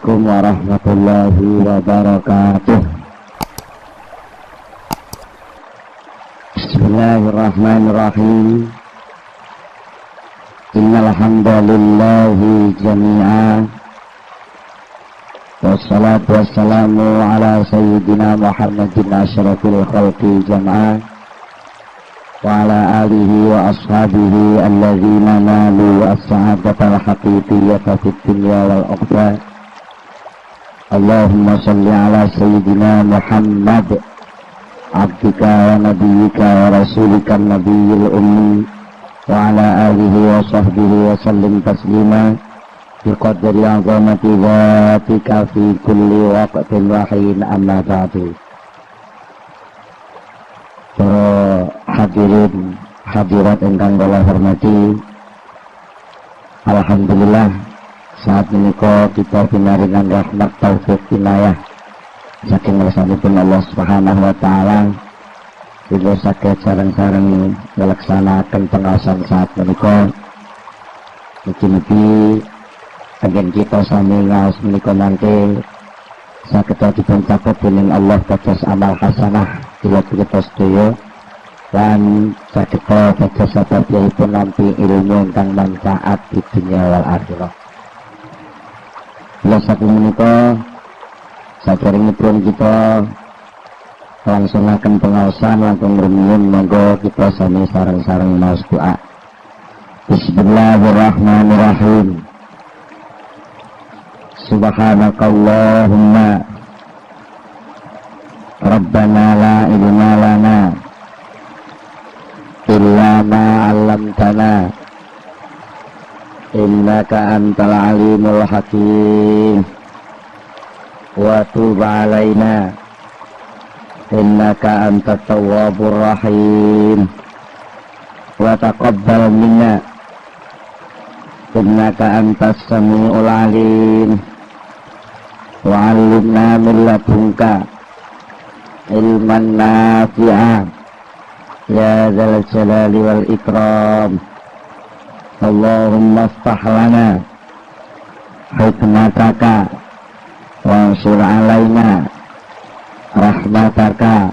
Assalamualaikum warahmatullahi wabarakatuh. Bismillahirrahmanirrahim. Innal hamdalillahi jami'a. Wassalatu wassalamu ala sayyidina Muhammadin asyrafil khalqi jama'a wa ala alihi wa ashabihi alladzina nalu as-sa'adatal haqiqiyyata fid dunya wal ukhra. Allahumma shalli ala sayyidina Muhammad abdika wa nabiyyika wa rasulika nabiyil ummi wa ala alihi wa sahbihi wa sallim taslima biqadri azamati dhatika fi kulli waqtin wa hin, amma ba'du. Para hadirin hadirat ingkang kula hormati, alhamdulillah saat menika kita pinaringan rahmat taufik inayah saking ngersanipun Allah Subhanahu wa taala, kita saged sareng-sareng melaksanakan pengawasan saat menika. Mugi-mugi agen kita sami ngaos menika nanti saged dipuncakup dening Allah dados amal hasanah kula kita sedaya lan saged dados sababipun nampi ilmu ingkang manfaat di dunia wal akhirah. Kula saking menika saderengipun kita langsungaken pengaosan langkung rumiyin, monggo kita sami sareng-sareng maos doa. Bismillahirrahmanirrahim. Subhanakallahumma Rabbana la ilma lana illa ma 'allamtana innaka antal alimul hakim wa tub 'alaina innaka antat tawwabur rahim wa taqabbal minna innaka antas samiul alim wa 'allimna min ladunka ilman nafi'a ya dzal jalali wal ikram. Allahumma iftah lana hikmataka wansur alaina rahmataka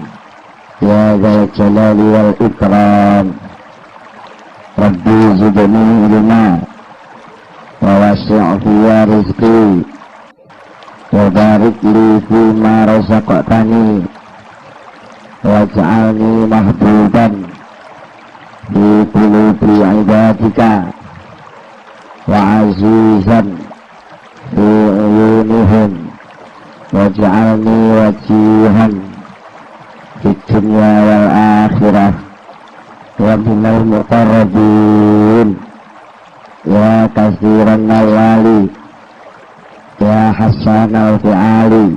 ya dzal jalali wal ikram. Rabbi zidni ilma wa wasi' fi rizqi wa barik li fima razaqtani waj'alni mahbuban fi qulubi ibadika wa azizan fi uyunihim waj'alni wajihan fid dunya wal akhirah wa minal muqarrabin ya katsiran nawali ya hasanal fi'ali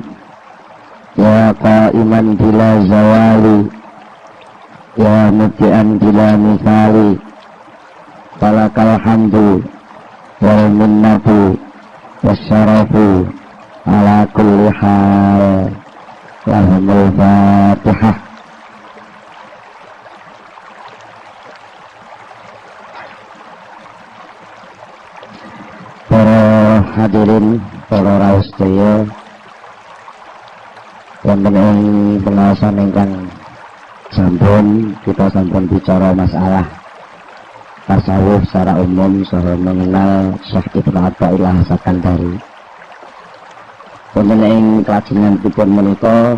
ya qa'iman bila zawali ya muti'an bila misali falakal hamdu wal minnatu wasyarafu ala kulli hal. Lahumul fatihah. Para hadirin, para raos sedaya, wonten ing pengaosan ingkang sampun kita sampun bicara masalah tasawuf secara umum saha mengenal Syekh Ibnu Athaillah Sakandari. Wonten ing kajenenganipun menika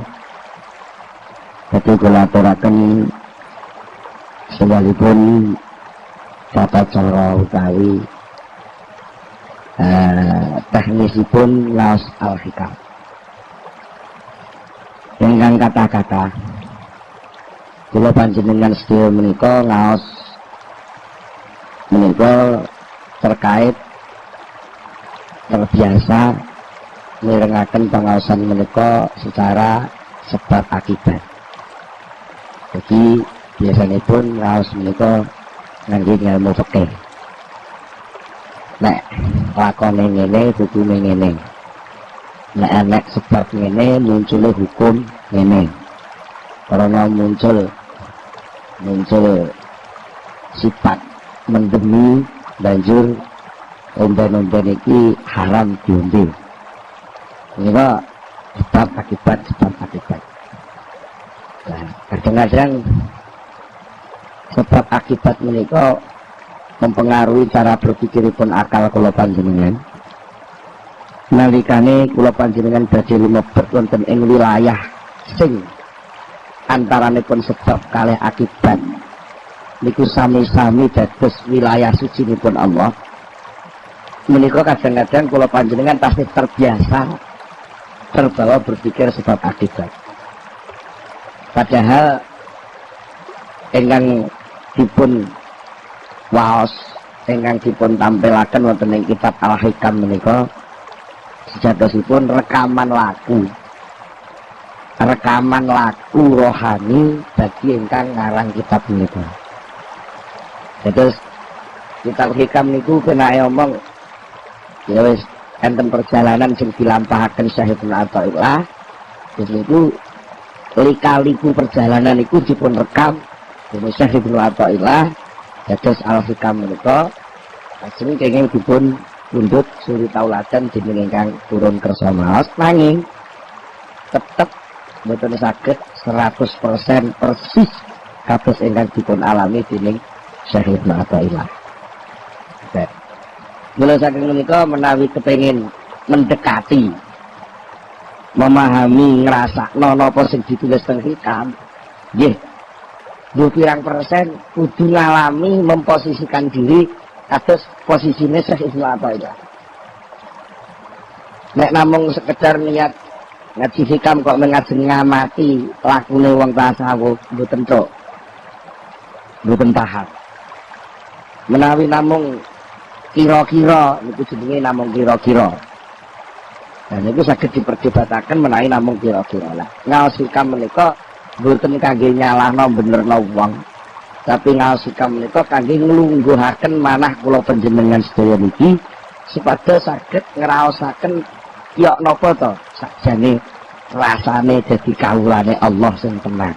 badhe kula aturaken sekalipun tata cara utawi teknisipun laos al-hikam ingkang kata-kata kula panjenengan sedaya menika ngaos menika terkait terbiasa mirengaken pengaosan menika secara sebab akibat. Jadi biasanya pun ngaos menika ngangge ilmu fikih. Nek lakone ngene hukume ngene. Nek enek sebab ngene muncul hukum ngene. Karena muncul sifat mendemi banjur omben-omben iki haram diombe. Ini sebab akibat. Nah, kadang-kadang sebab akibat menika mempengaruhi cara berpikiripun akal kula panjenengan. Nalikane kula panjenengan badhe lumebet wonten ing wilayah sing antaranipun sebab kalih akibat niku sami-sami dados wilayah sucinipun Allah. Menika kadang-kadang kula panjenengan pasti terbiasa terbawa berpikir sebab akibat. Padahal ingkang dipun waos, ingkang dipun tampilaken wonten ing kitab Al-Hikam menika sejatosipun rekaman laku rohani bagi ingkang ngarang kitab menika. Terus kitab Hikam niku kenae omong ya wis enten perjalanan sing dilampahaken Syekh Ibnu Athaillah. Terus niku lika-liku perjalanan iku dipun rekam dening Syekh Ibnu Athaillah dados Al-Hikam menika asring kenging dipun pundhut suri tauladan dening ingkang turun kersa maos, nanging tetep mboten saged 100% persis kados ingkang dipun alami dening Syekh Ibnu Athaillah. Mula saking menika menawi kepengin mendekati memahami ngrasakno napa sing ditulis teng Hikam, nggih pirang persen kudu ngalami memposisikan diri kados posisine Syekh Ibnu Athaillah. Nek namung sekedar niat ngaji Hikam kok ngajeng ngamati lakune wong tasawuf mboten tok. Mboten paham. Menawi namung kira-kira niku jenenge namung kira-kira. Dan itu saged diperdebataken menawi namung kira-kira lah. Ngaos Hikam menika mboten kangge nyalahno benerno wong, tapi ngaos Hikam menika kangge nglungguhaken manah kula panjenengan sedaya niki supados saged ngraosaken ya napa to sakjane rasane dadi kawulane Allah sing tenang.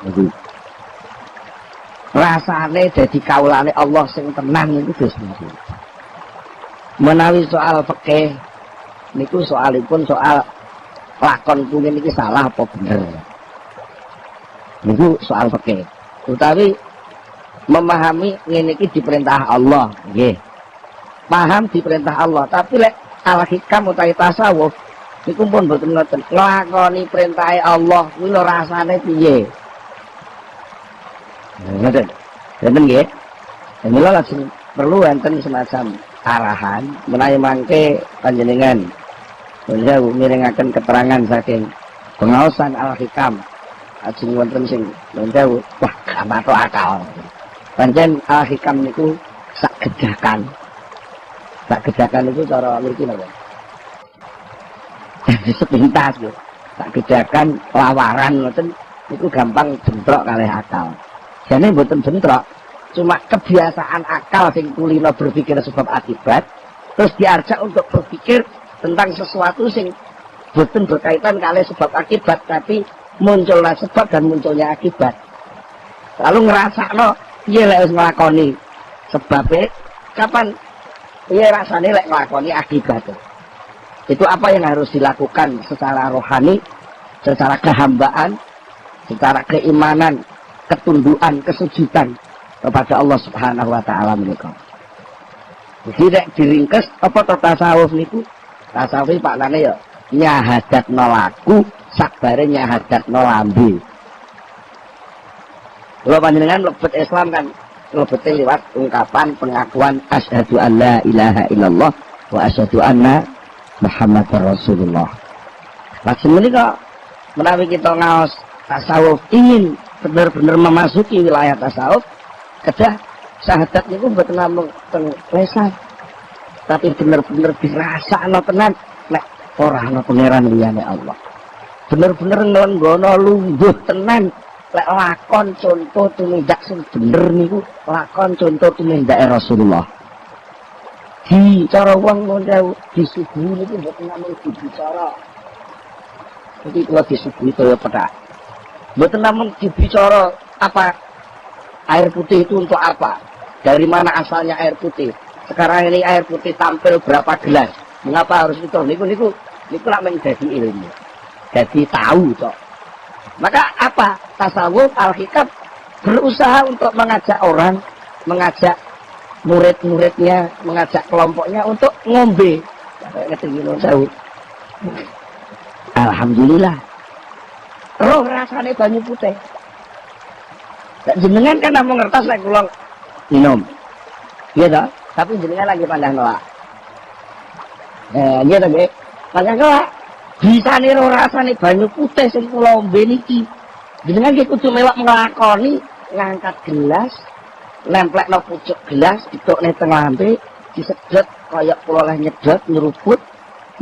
Niku rasane dadi kawulane Allah sing tenang niku Gus niku. Menawi soal fikih niku soalipun soal lakon kuwi niki salah apa bener. Niku soal fikih. Utawi memahami ngene iki diperintah Allah, nggih. Paham diperintah Allah, tapi lek Al-Hikam utawi tasawuf niku pun mboten ngoten. Nglakoni perintahe Allah kuwi lho rasane piye? Ngoten. Ngoten nggih. Mila langsung perlu enten semacam arahan menawi mangke panjenengan beliau mirengaken keterangan saking pengaosan Al-Hikam ajeng wonten sing beliau wah gak matok akal. Pancen Al-Hikam niku sak gedakan niku cara mriki napa? Sepintas lho. Sak gedakan lawaran ngoten niku gampang bentrok kalih akal. Jane mboten bentrok, cuma kebiasaan akal sing kulino berpikir sebab akibat terus diajak untuk berpikir tentang sesuatu sing boten berkaitan kali sebab akibat, tapi munculnya sebab dan munculnya akibat. Lalu ngerasakno piye lek wis nglakoni sebabe, kapan piye rasane lek nglakoni akibat. Itu apa yang harus dilakukan secara rohani, secara kehambaan, secara keimanan, ketundukan, kesujudan kepada Allah Subhanahu wa taala menika. Jadi nek diringkes apa tasawuf niku? Tasawuf paknane ya nyahadatno laku sakbare nyahadatno lambe. Kula panjenengan mlebet Islam kan mlebete liwat ungkapan pengakuan asyhadu an la ilaha illallah wa asyhadu anna Muhammadar Rasulullah. Lajeng menika menawi kita ngaos tasawuf ingin benar-benar memasuki wilayah tasawuf, kedah syahadat niku mboten namung teng lesan, tapi bener-bener dirasakno tenan nek ora ana pangeran liyane Allah. Bener-bener nglenggono lungguh tenan lek lakon contoh tumindak sing bener niku lakon contoh tumindake Rasulullah. Di cara wong ngono disuguhi niku mboten namung dibicara. Jadi kalau disuguhi kaya petak. Mboten namung dibicara apa air putih itu untuk apa? Dari mana asalnya air putih? Sekarang ini air putih tampil berapa gelas? Mengapa harus itu? Niku Niku lak menjadi ilmu. Jadi tahu kok. Maka apa? Tasawuf al-hikam berusaha untuk mengajak orang, mengajak murid-muridnya, mengajak kelompoknya untuk ngombe. Alhamdulillah. Roh rasane banyu putih. Jenengan kan namung ngertos lek kula minum. Iya toh? Tapi jenengan lagi pandang nolak. Iya toh, Nggih. Pandang nolak. Bisane roh rasane banyu putih sing kula ombe niki. Jenengan nggih kudu melok nglakoni ngangkat gelas, nemplekno pucuk gelas, ditokne teng lambe, disedot kaya kula leh nyedot nyeruput.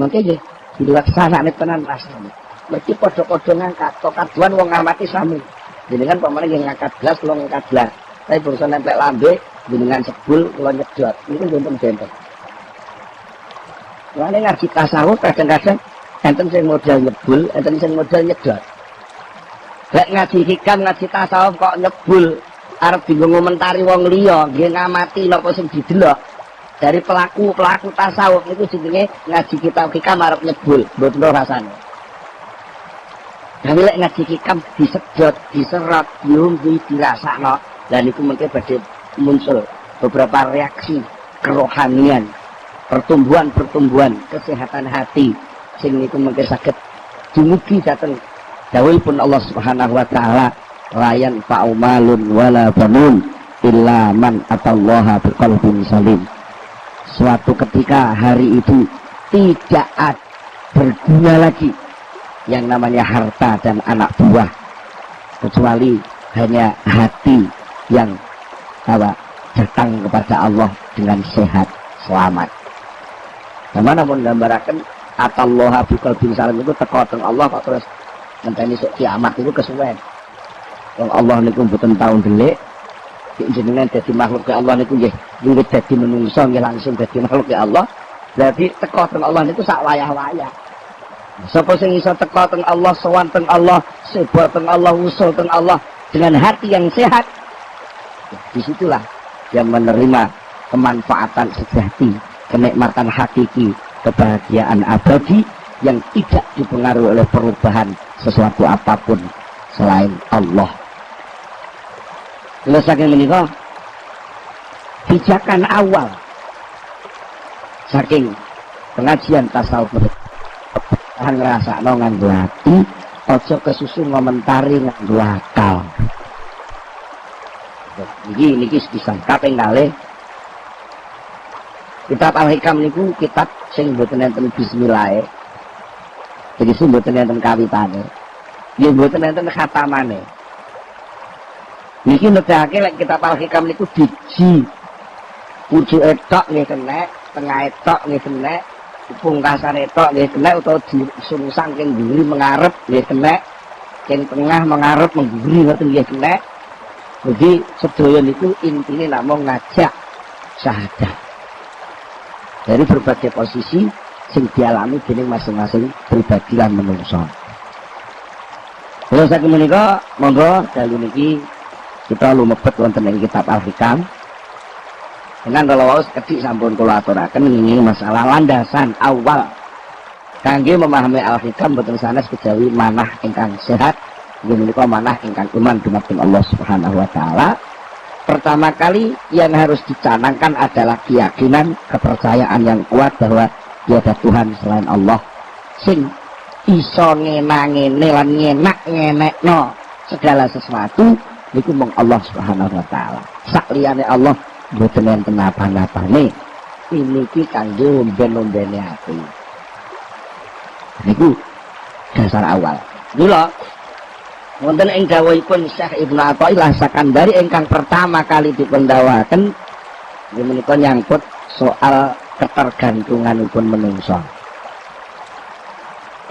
Mangke nggih dilaksanakne tenan rasane. Mergi padha-padha ngangkat, kaduan wong ngamati sami. Jenengan pamane nggih ngangkat gelas, kula ngangkat gelas. Tapi berusaha nemplek lambe, jenengan sebul kula nyedot. Niku benten-benten. Lane ngaji tasawuf kadang-kadang enten sing modal nyebul, enten sing modal nyedot. Lek ngaji hikam, ngaji tasawuf kok nyebul, arep bingung ngomentari wong liya, nggih ngamati napa sing didelok. Dari pelaku tasawuf niku jenenge ngaji kitab hikam arep nyebul, mboten rasane. Tapi lek ngaji hikam disedot, diserap, diombe, dirasakno, lan niku mengke badhe muncul beberapa reaksi kerohanian, pertumbuhan kesehatan hati sing niku mengke saged dumugi dhateng dawuhipun Allah Subhanahu wa taala, layan fa'umalun wala banun illa man atallaha biqalbin salim. Suatu ketika hari itu tidak berguna lagi yang namanya harta dan anak buah, kecuali hanya hati yang datang kepada Allah dengan sehat selamat. Mana pun gambarkan atallaha biqalbin salim itu teko teng Allah kok terus ngenteni sok kiamat itu kesuwen. Wong Allah niku mboten tau ndelik, jenengan dadi makhluk ya Allah niku nggih wiwit dadi menungso nggih langsung dadi makhluk ya Allah. Berarti teko teng Allah niku sak wayah-wayah. Sapa sing iso teko teng Allah, sowan teng Allah, seba teng Allah, usul teng Allah dengan hati yang sehat, disitulah dia menerima kemanfaatan sejati, kenikmatan hakiki, kebahagiaan abadi yang tidak dipengaruhi oleh perubahan sesuatu apapun selain Allah. Terus saking menika pijakan awal saking pengajian tasawuf ngrasakno nganggo ati, aja kesusu ngomentari nganggo akal. Niki sepisan kaping kalih. Kitab Al-Hikam niku kitab sing mboten enten bismillah. Jadi sing mboten enten kawitane. Nggih mboten enten khatamane. Niki nedhake lek kitab Al-Hikam niku biji. Pucuke tok nggih kena, tengahe tok nggih kena, pungkasane tok nggih kena utawa disungsang ing mburi mengarep nggih kena, ing tengah mengarep mengguri ngoten nggih kena. Jadi sedaya niku intine namung ngajak syahadat. Dari berbagai posisi sing dialami dening masing-masing pribadi lan manungsa. Terus saking menika monggo dalu niki kita lumebet wonten ing kitab Al-Hikam. Dengan kalau waos kedik sampun kula aturaken ini masalah landasan awal kangge memahami Al-Hikam boten sanes kejawi manah ingkang sehat, inggih menika manah ingkang iman dumateng Allah Subhanahu wa taala. Pertama kali yang harus dicanangkan adalah keyakinan, kepercayaan yang kuat bahwa tiada Tuhan selain Allah sing iso ngenangene lan ngenekno segala sesuatu niku mung Allah Subhanahu wa taala. Sakliyane Allah mboten enten apa-apane. Niki kangge omben-ombene ati. Niku dasar awal. Mula wonten ing dawuhipun Syekh Ibnu Athaillah Sakandari ingkang pertama kali dipendawaken menika nyangkut soal ketergantunganipun menungso.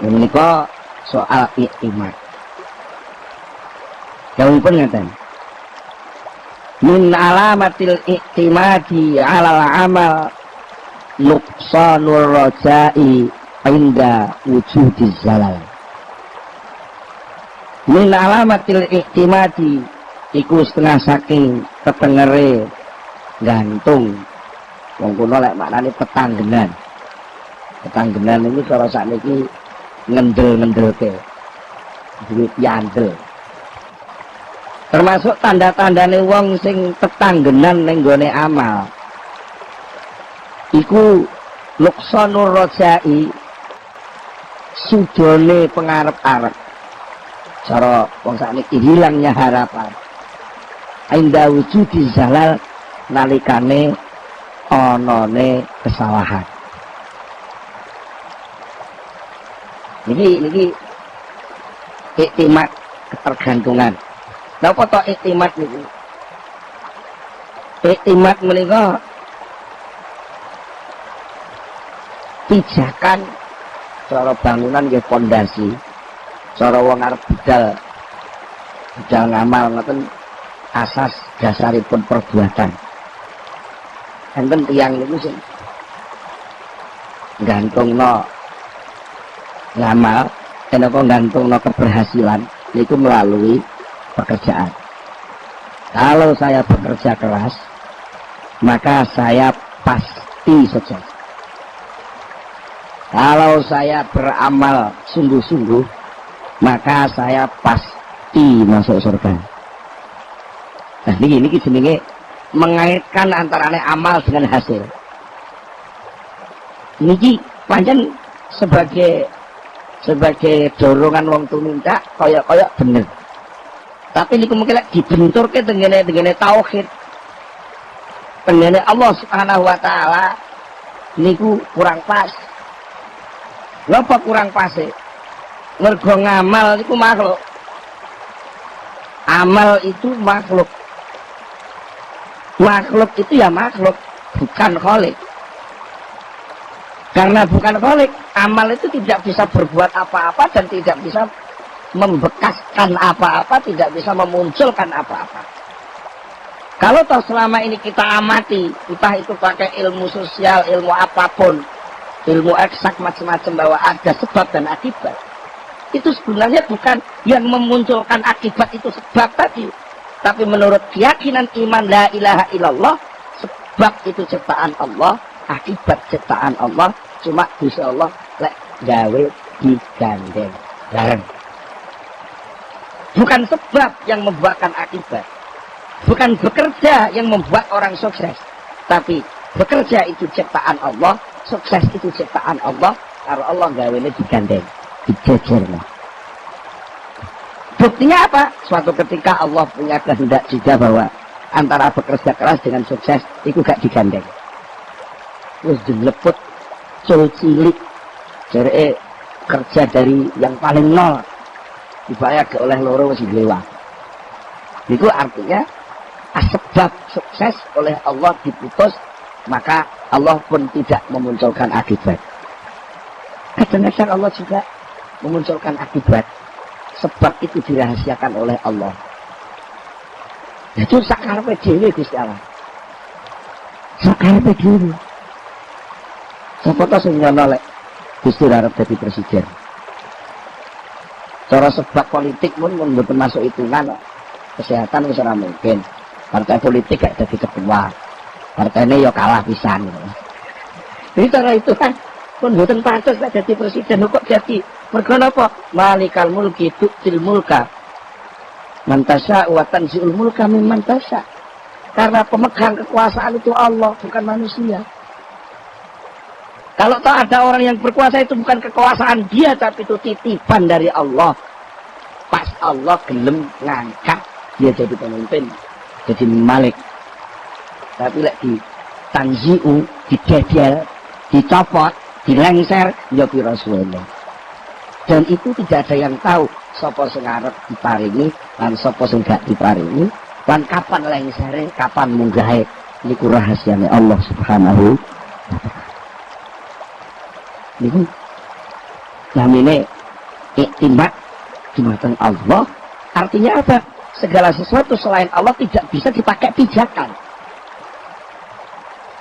Menika soal iktimat. Dawuhipun ngaten. Min alamatil iktimadi 'alal amal nuqsanur raja'i inda wujudiz zalal. Min alamatil iktimadi iku setengah saking ketengere gantung. Wong kuno lek maknane petanggenan. Tetanggenan ini cara sakniki ngendel-ngendelke. Duit yandel. Termasuk tanda-tandane wong sing tetanggenan ning nggone amal. Iku nuqsanur rajai, sudone pengarep-arep. Cara wong sakniki hilangnya harapan. Inda wujudi zalal nalikane onone kesalahan. Niki iktimat ketergantungan. Napa to iktimat niku? Iktimat menika pijakan cara bangunan nggih pondasi. Cara wong arep budal ngamal ngoten asas dasaripun perbuatan. Enten tiyang niku sing gantungno ngamal, enapa gantungno keberhasilan niku melalui pekerjaan. Kalau saya bekerja keras, maka saya pasti sukses. Kalau saya beramal sungguh-sungguh, maka saya pasti masuk surga. Nah, ini jenenge mengaitkan antara amal dengan hasil. Niki pancen sebagai dorongan wong tuminta kaya bener. Tapi niku mungkin dibenturke dengan tauhid. Tengene Allah Subhanahu wa taala niku kurang pas. Napa kurang pas e? Mergo ngamal niku makhluk. Amal itu makhluk. Makhluk itu ya makhluk, bukan khalik. Karena bukan khalik, amal itu tidak bisa berbuat apa-apa dan tidak bisa membekaskan apa-apa, tidak bisa memunculkan apa-apa. Kalau toh selama ini kita amati, entah itu pakai ilmu sosial, ilmu apapun, ilmu eksak macam-macam bahwa ada sebab dan akibat, itu sebenarnya bukan yang memunculkan akibat itu sebab tadi, tapi menurut keyakinan iman la ilaha illallah, sebab itu ciptaan Allah, akibat ciptaan Allah, cuma bisa Allah lek gawe digandeng bareng. Bukan sebab yang membuatkan akibat, bukan bekerja yang membuat orang sukses, tapi bekerja itu ciptaan Allah, sukses itu ciptaan Allah. Kalau Allah gawene digandeng, dijejerno. Buktinya apa? Suatu ketika Allah punya kehendak juga bahwa antara bekerja keras dengan sukses itu gak digandeng. Terus dileput cul cilik, jadi kerja dari yang paling nol dibayar ke oleh loro wis lewat. Itu artinya sebab sukses oleh Allah diputus, maka Allah pun tidak memunculkan akibat. Kadang-kadang Allah juga memunculkan akibat. Sebab itu dirahasiakan oleh Allah. Itu sakarepe dhewe Gusti Allah. Sakarepe dhewe. Sapa ta sing nyono lek Gusti arep dadi presiden. Cara sebab politik pun mboten masuk hitungan. Kesehatan wis ora mungkin. Partai politik gak jadi ketua. Partainya ya kalah pisan. Jadi cara itu kan pun mboten pantes gak jadi presiden kok jadi. Mergo napa? Malikal mulki tu'til mulka man tasya wa tanzi'ul mulka mimman tasya. Karena pemegang kekuasaan itu Allah, bukan manusia. Kalau tak ada orang yang berkuasa itu bukan kekuasaan dia, tapi itu titipan dari Allah. Pas Allah gelem ngangkat dia jadi pemimpin, jadi malik. Tapi lek di tanzi'u, didedel, dicopot, dilengser, ya pira suwene. Dan itu tidak ada yang tahu sapa sing arep diparingi lan sapa sing gak diparingi, lan kapan lengsere, kapan munggahe. Niku rahasiane Allah Subhanahu wa taala. Niku namine iktimat dumateng Allah. Artinya apa? Segala sesuatu selain Allah tidak bisa dipakai pijakan.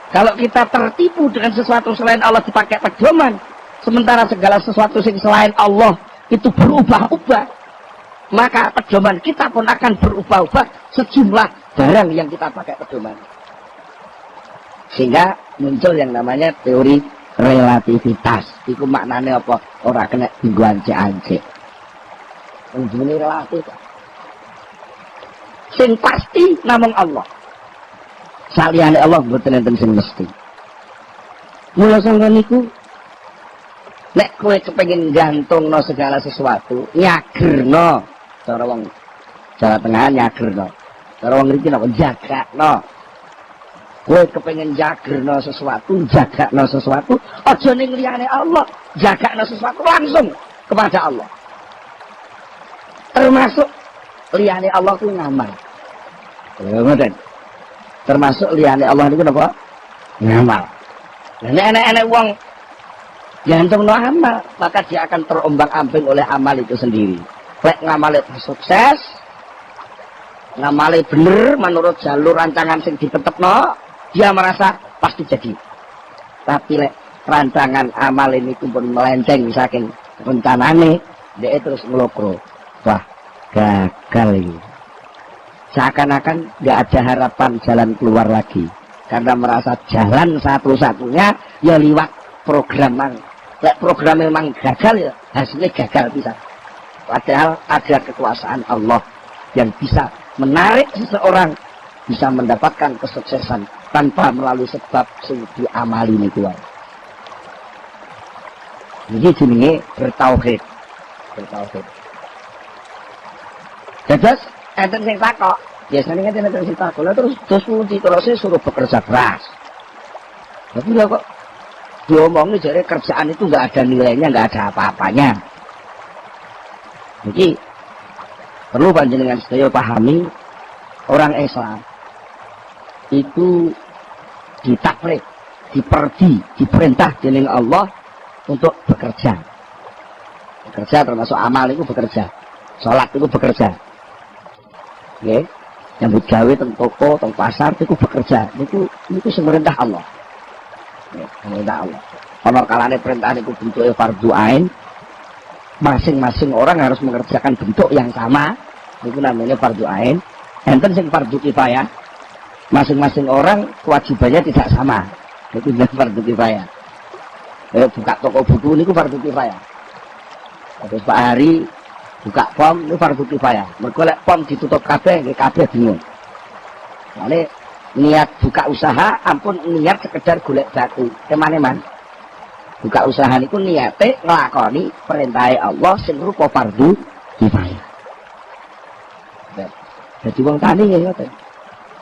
Kalau kita tertipu dengan sesuatu selain Allah dipakai pedoman, sementara segala sesuatu yang selain Allah itu berubah-ubah, maka pedoman kita pun akan berubah-ubah sejumlah barang yang kita pakai pedoman. Sehingga muncul yang namanya teori relativitas. Iku maknane apa? Ora kena dienggo ancek-ancek. Ini relatif. Sing pasti namung Allah. Saliyane Allah mboten enten sing mesti. Mula sangka niku nek kowe kepengin gantungno segala sesuatu, nyagerno. Cara wong Jawa Tengah nyagerno. Cara wong mriki napa jagakno. Kowe kepengin jagerno sesuatu, jagakno sesuatu, aja ning liyane Allah, jagakno sesuatu langsung kepada Allah. Termasuk liyane Allah ku ngamal. Ngoten. Termasuk liyane Allah niku napa? Ngamal. Lah nek enek wong gantungno amal, maka dia akan terombang-ambing oleh amal itu sendiri. Lek ngamale sukses, ngamale bener menurut jalur rancangan sing ditetepno, dia merasa pasti jadi. Tapi lek rancangan amal ini pun melenceng saking rencanane, dia terus ngelokro. Wah, gagal ini. Seakan-akan nggak ada harapan jalan keluar lagi. Karena merasa jalan satu-satunya ya liwat program. Lek program memang gagal ya hasilnya gagal bisa. Padahal ada kekuasaan Allah yang bisa menarik seseorang bisa mendapatkan kesuksesan tanpa melalui sebab sing diamali niku wae. Jadi jenenge bertauhid. Bertauhid. Terus enten sing takok, biasanya kan enten sing takok, terus suruh bekerja keras. Tapi lah kok diomongin jadi kerjaan itu nggak ada nilainya, nggak ada apa-apanya. Jadi perlu panjenengan sedaya pahami, orang Islam itu ditaklif, diperintah dening Allah untuk bekerja. Bekerja termasuk amal itu bekerja, sholat itu bekerja. Oke, nyambut gawe teng toko, teng pasar itu bekerja. Itu semerintah Allah. Semerintah Allah. Ono kalane perintah itu bentuknya fardhu ain. Masing-masing orang harus mengerjakan bentuk yang sama. Itu namanya fardhu ain. Enten sing fardhu kifayah. Masing-masing orang kewajibannya tidak sama. Itu fardhu kifayah. Buka toko buku ini fardhu kifayah. Terus Pak Hari buka pom itu fardhu kifayah. Mergo lek pom ditutup kabeh, nggih kabeh bingung. Mane niat buka usaha ampun niat sekedar golek batu. Teman-teman. Buka usaha niku niate nglakoni perintah Allah sing rupa fardhu kifayah. Jadi wong tani nggih ngoten.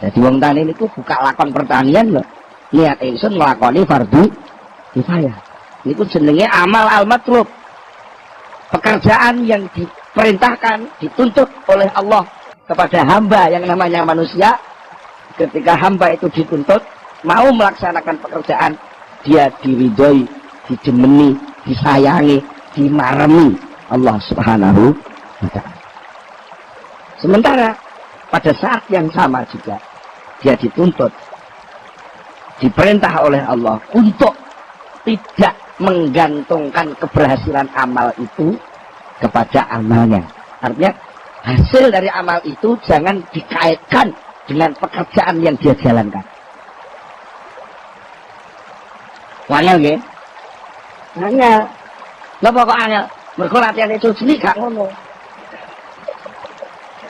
Jadi wong tani niku buka lakon pertanian lho. Niat ingsun nglakoni fardhu kifayah. Niku jenenge amal al-matlub. Pekerjaan yang diperintahkan, dituntut oleh Allah kepada hamba yang namanya manusia. Ketika hamba itu dituntut, mau melaksanakan pekerjaan, dia diridhoi, didemeni, disayangi, dimaremi Allah Subhanahu wa ta'ala. Sementara pada saat yang sama juga dia dituntut, diperintah oleh Allah untuk tidak menggantungkan keberhasilan amal itu kepada amalnya. Artinya hasil dari amal itu jangan dikaitkan dengan pekerjaan yang dia jalankan. Angel nggih? Angel. Napa kok angel? Mergo latihan itu cilik gak ngono.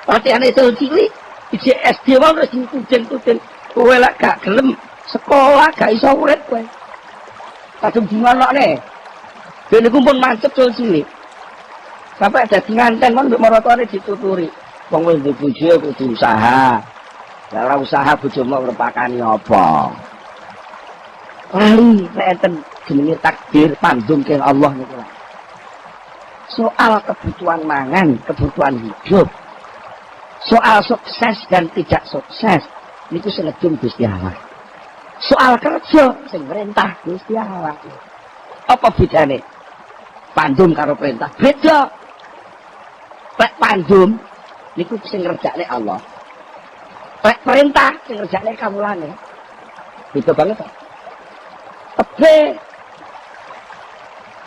Latihan itu cilik di SD wae wis dituden-tuden. Kowe lek gak gelem sekolah gak iso urip kowe. Kadung dimanokne. Dene ku pun mancep cilik. Sampai ada nganten kon mbek marotone dituturi. Wong wis duwe bojo kudu usaha. Lah ora usaha bojomu ngrepakani apa? Lali enten jenenge takdir pandung keng Allah niku. Soal kebutuhan mangan, kebutuhan hidup. Soal sukses dan tidak sukses niku senedung Gusti Allah. Soal kerja sing perintah Gusti Allah. Apa bedane? Pandum karo perintah beda. Lek pandum niku sing ngerjakne Allah. Lek perintah sing ngerjakne kawulane. Beda banget. Tebe.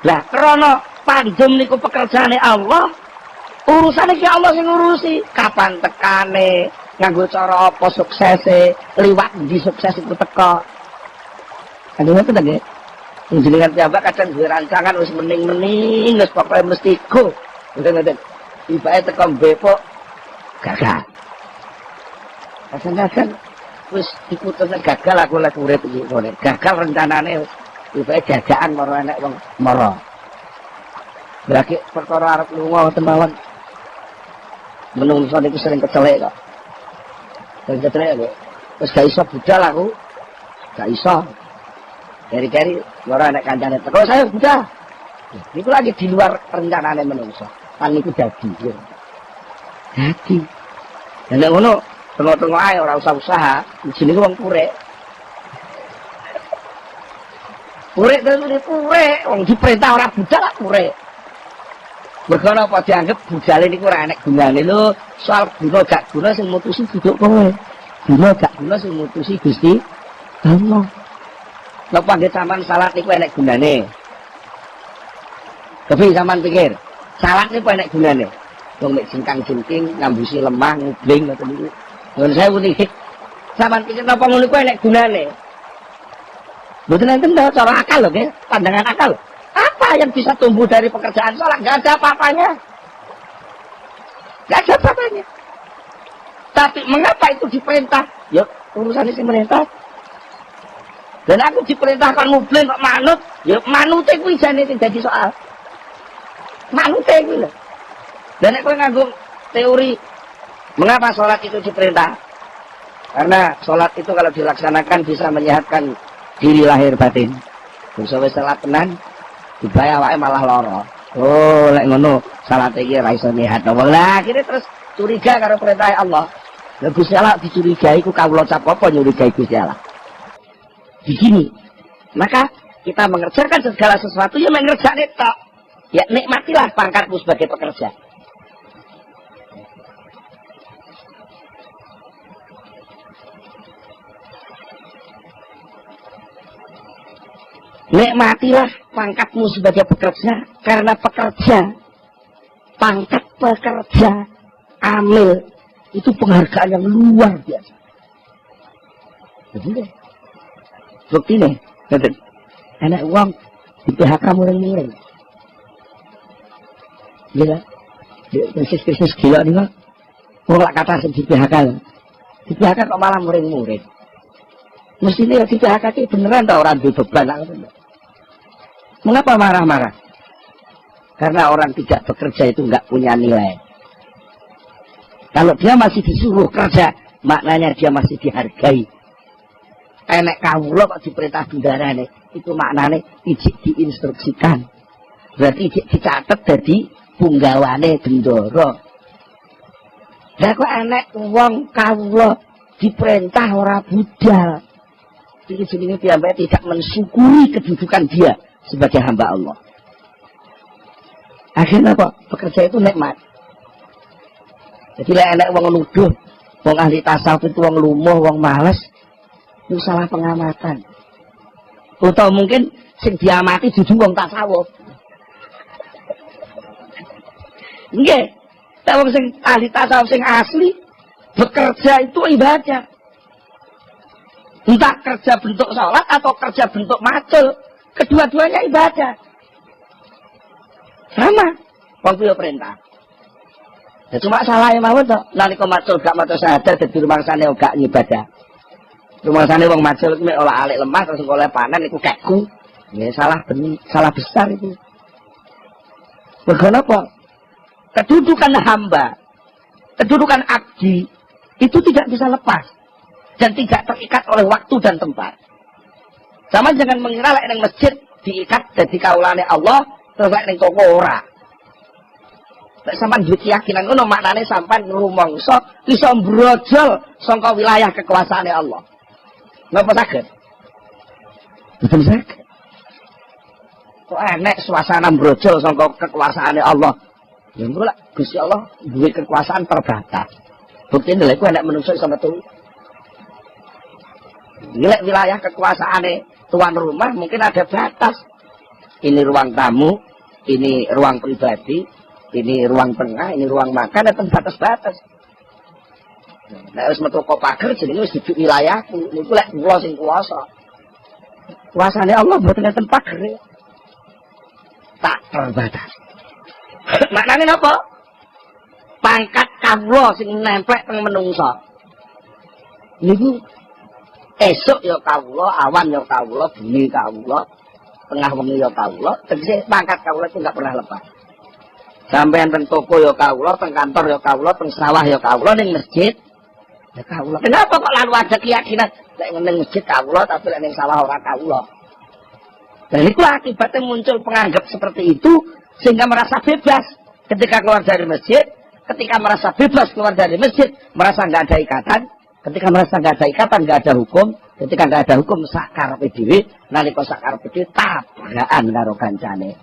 Lah krana pandum niku pekerjaane Allah, urusane ki Allah sing ngurusi. Kapan tekane, nganggo cara apa suksese, liwat di sukses iku teka. Kan ngoten nggih. Jenengan piyambak kadang duwe rancangan wis mening-mening wis pokoke mesti go. Ngoten-ngoten. Ibake teko bepok gagal. Kadang-kadang wis diputusne gagal aku lek urip iki ngene. Gagal rencanane ibake jajakan karo enek wong mara. Berarti perkara arep lunga temawon. Menungso niku sering kecelek kok. Sering kecelek kok. Wis gak iso budal aku. Gak iso. Dari-dari ora anak kancane teko saya udah. Niku lagi di luar rencanane menungso. Kan niku dadi. Dadi. Dan nek ngono tengok-tengok ae ora usah usaha, jenenge wong purek. Purek terus purek, wong diperintah ora budal lah purek. Mergo apa dianggap budale niku ora enek gunane lho, soal guna gak guna sing mutusi duduk kowe. Guna gak guna sing mutusi Gusti Allah. Napa nggih sampean salat niku enek gunane? Kepi sampean pikir, salat niku enek gunane. Wong nek jengkang-jengking ngambusi lemah ngubling ngoten niku. Nuwun sewu niki. Sampean pikir napa ngono niku enek gunane? Mboten enten cara akal lho nggih, pandangan akal. Apa yang bisa tumbuh dari pekerjaan sholat? Gak ada apa-apanya. Gak ada apa-apanya. Tapi mengapa itu diperintah? Ya urusan isi perintah. Dan aku diperintahkan ngublin kok manut. Ya manute kuwi jane sing dadi soal. Manute kuwi lho. Dan aku nganggo teori mengapa sholat itu diperintah? Karena sholat itu kalau dilaksanakan bisa menyehatkan diri lahir batin. Bisa wis salat tenan dibayar awake malah lara. Oh, lek ngono salate iki ora iso nyehat. Lah akhire terus curiga karo perintah Allah. Lah Gusti Allah dicurigai ku kawula cap apa nyurigai Gusti Allah. Begini. Maka kita mengerjakan segala sesuatu ya mengerjakan tok. Ya nikmatilah pangkatmu sebagai pekerja. Nikmatilah pangkatmu sebagai pekerja, karena pekerja, pangkat pekerja, amil, itu penghargaan yang luar biasa. Betul. Bukti nih, betul. Enak uang di PHK muring-muring. Gila, krisis gila nih kok. Mau kata di PHK, di PHK kok malah muring-muring. Mestinya di PHK itu beneran tau orang di beban. Mengapa marah-marah? Karena orang tidak bekerja itu nggak punya nilai. Kalau dia masih disuruh kerja, maknanya dia masih dihargai. Enek kawula kok diperintah bundarane, itu maknanya ijik diinstruksikan. Berarti ijik dicatat jadi punggawane bendoro. Lah kok enek wong kawula diperintah ora budal. Ini jenenge piyambake tidak mensyukuri kedudukan dia sebagai hamba Allah. Akhirnya apa? Pekerja itu nikmat. Jadi lah enek wong nuduh, wong ahli tasawuf itu wong lumuh, wong males, itu salah pengamatan. Atau mungkin sing diamati dudu wong tasawuf. Nggih, tapi sing ahli tasawuf sing asli bekerja itu ibadah. Entah kerja bentuk sholat atau kerja bentuk macul, kedua-duanya ibadah. Sama, waktu perintah. Ya cuma salah yang mau tuh, nalika macul gak maca syahadat dadi rumangsane gak ibadah. Rumangsane wong macul iki olah alik lemah terus oleh panen iku keku. Ya salah bening, salah besar itu. Kenapa? Kedudukan hamba, kedudukan abdi itu tidak bisa lepas. Dan tidak terikat oleh waktu dan tempat. Sama jangan mengira lek ning masjid diikat dadi kaulane Allah, terus lek ning toko ora. Lek sampean duwe keyakinan ngono maknane sampean ngrumangsa iso brojol saka wilayah kekuasaane Allah. Napa saged? Betul saged. Kok enek suasana brojol saka kekuasaane Allah. Ya engko lek Gusti Allah duwe kekuasaan terbatas. Buktine lek enek manungsa iso metu nilai wilayah kekuasaane tuan rumah mungkin ada batas. Ini ruang tamu, ini ruang pribadi, ini ruang tengah, ini ruang makan, ada batas-batas. Nek wis metu kok pager jenenge wis duduk wilayahku, niku lek kula sing kuwasa. Kuasane Allah mboten enten pagere. Tak terbatas. Maknane napa? Pangkat kawula sing nempel teng menungsa. Niku esuk ya kawula, awan ya kawula, bengi kawula, tengah wengi ya kawula, tegese pangkat kawula itu enggak pernah lepas. Sampeyan teng toko ya kawula, teng kantor ya kawula, teng sawah ya kawula, ning masjid ya kawula. Kenapa kok lalu ada keyakinan lek ning masjid kawula tapi lek ning sawah ora kawula? Dan itu akibatnya muncul penganggap seperti itu sehingga merasa bebas ketika keluar dari masjid, ketika merasa bebas keluar dari masjid, merasa nggak ada ikatan, ketika merasa nggak ada ikatan, nggak ada hukum, ketika nggak ada hukum sakar PDW, nalika sakar PDW tabrakan karo kancane.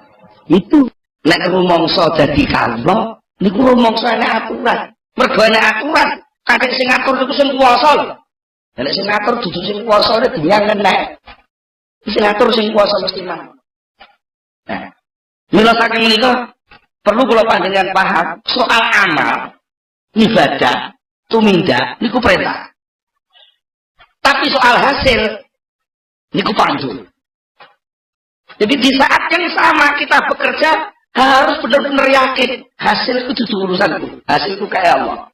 Itu nek rumangsa dadi kawula, niku rumangsa nek aturan. Mergo nek aturan, kadang sing ngatur niku sing kuwasa lho. Nek sing ngatur dudu sing kuwasa nek dinyang nek. Sing ngatur sing kuwasa mesti mah. Nah, mila saking menika perlu kula panjenengan paham soal amal, ibadah, tumindak niku perintah. Tapi soal hasil niku pandu. Jadi di saat yang sama kita bekerja harus benar-benar yakin hasil itu urusanku, hasilku kayak Allah.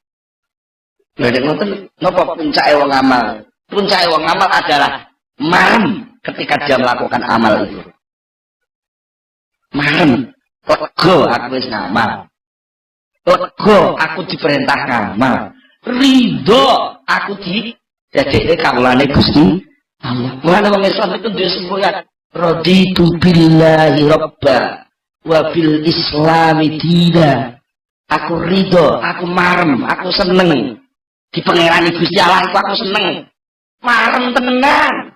Lha nek ngoten napa puncake wong amal? Puncake wong amal adalah marem ketika dia melakukan amal itu. Marem, lega aku wis ngamal. Lega aku diperintah ngamal. Ridho aku dadekne kawulane Gusti Allah. Mulane wong Islam itu duwe semboyan raditu billahi rabba wa bil islami dina. Aku ridho, aku marem, aku seneng. Di pangerane Gusti Allah aku seneng. Marem tenan.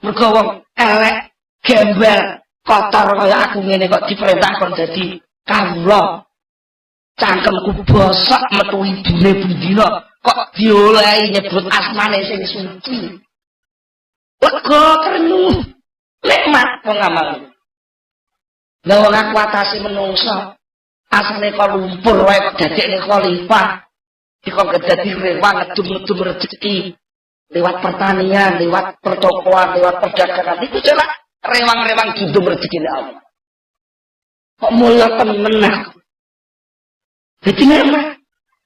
Mergo wong elek, gembel, kotor kaya aku ngene kok diperintah kon dadi kawula. Cangkemku bosok metu ibune bendina kok diolehi nyebut asmane sing suci. Lega kerenyuh. Nikmat wong amal. Lah wong aku atase menungsa, asale kok lumpur wae kok dadekne khalifah. Dikon dadi rewang ngedum-ngedum rezeki. Lewat pertanian, lewat pertokoan, lewat perdagangan. Itu jelas rewang-rewang hidup rezeki Allah. Kok mulia temen aku. Jadi memang.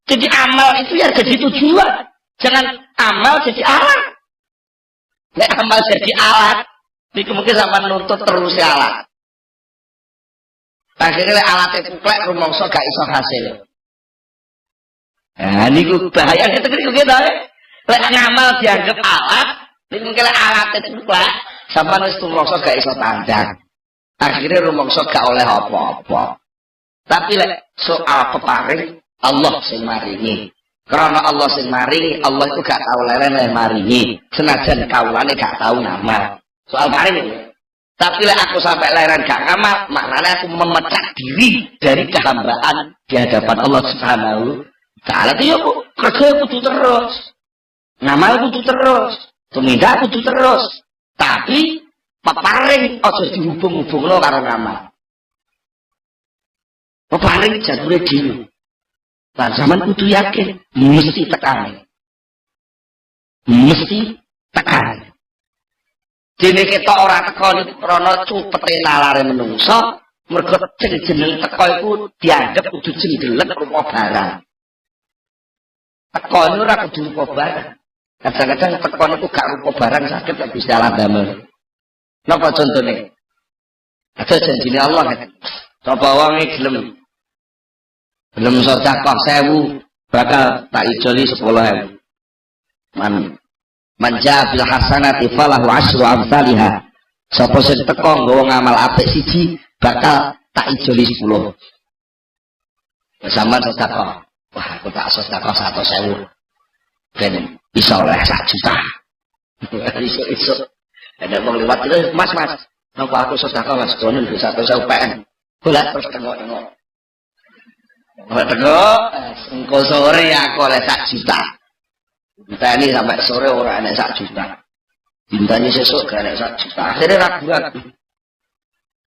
Jadi amal itu ya jadi tujuan. Jangan amal jadi alat. Nek amal jadi alat, ini mungkin sampai nuntut terus alat. Akhirnya alatnya kuklek rumongso gak iso hasil. Nah ini bahaya kita gitu. Lek ngamal dianggap alat, ini mungkin alat itu kuklek, sampai nuntut rumongso gak iso tandang. Akhirnya rumongso gak oleh apa-apa. Tapi lek soal peparing, Allah sing maringi. Karena Allah sing maringi, Allah itu gak tahu leren maringi. Senajan kaulane gak tahu nama. Soal maringi. Tapi lek aku sampai leren gak ngamal, maknanya aku memecah diri dari kehambaan di hadapan Allah Subhanahu Ta'ala. Itu ya kerja kudu terus. Ngamal kudu terus. Tumindak kudu terus. Tapi peparing aja dihubung-hubungno karo ngamal. Peparing jadule dhewe. Lah zaman kudu yakin mesti tekan. Mesti tekan. Dene ketok ora teko niku krana cupete nalare menungso, mergo jeneng teko iku dianggap kudu jendelek rupa barang. Teko niku ora kudu rupa barang. Kadang-kadang teko niku gak rupa barang saged nek bisa salah damel. Napa contone? Ada janjine Allah kan. Sapa wong gelem sedekah 1000 bakal tak ijoli 10.000. Manja bil hasanati falahu asyru amsalihha. Sapa sing teka nggawa ngamal apik siji bakal tak ijoli 10. Sampeyan sedekah. Wah, aku tak sedekah 100.000. Ben iso oleh 1 juta. Iso. Ada wong liwat itu, Mas. Napa aku sedekah Mas kono 100.000 PN. Golek terus tengok-tengok. Tengok, engko sore aku oleh 1 juta. Bintani sampai sore orang enak 1 juta. Bintani sesuk gak enak 1 juta. Akhirnya ragu-ragu.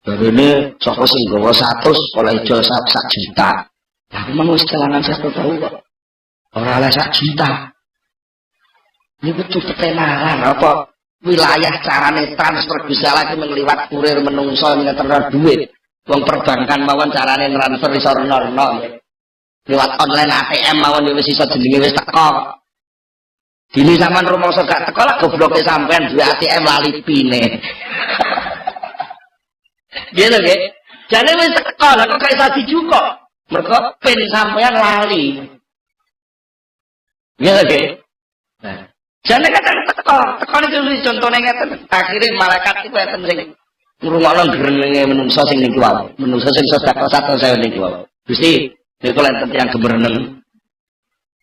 Dari ini, soko sing gawa 100 oleh jual 1 juta. Tapi memang wis kelangan 1 tahu kok. Orang oleh 1 juta. Ini betul ketenaran apa? wilayah carane transfer bisa lagi mengliwat kurir menungso ngeterno duit. Wong perbankan mawon carane transfer iso reno-reno. Liwat online ATM mawon wis iso jenenge wis teko. Dini sampean rumangsa gak teko lah gobloke sampean duwe ATM lali pine. Gitu nggih. Jane wis teko lha kok gak iso dijukok. Mergo pin sampean lali. Gitu nggih. Nah, jane kadang teko niku contone ngeten. Akhire malaikat iku enten sing ngrungokno grengenge menungso sing niku wae. Menungso sing sedekah 100.000 niku wae. Gusti, niku enten tiyang gemereneng.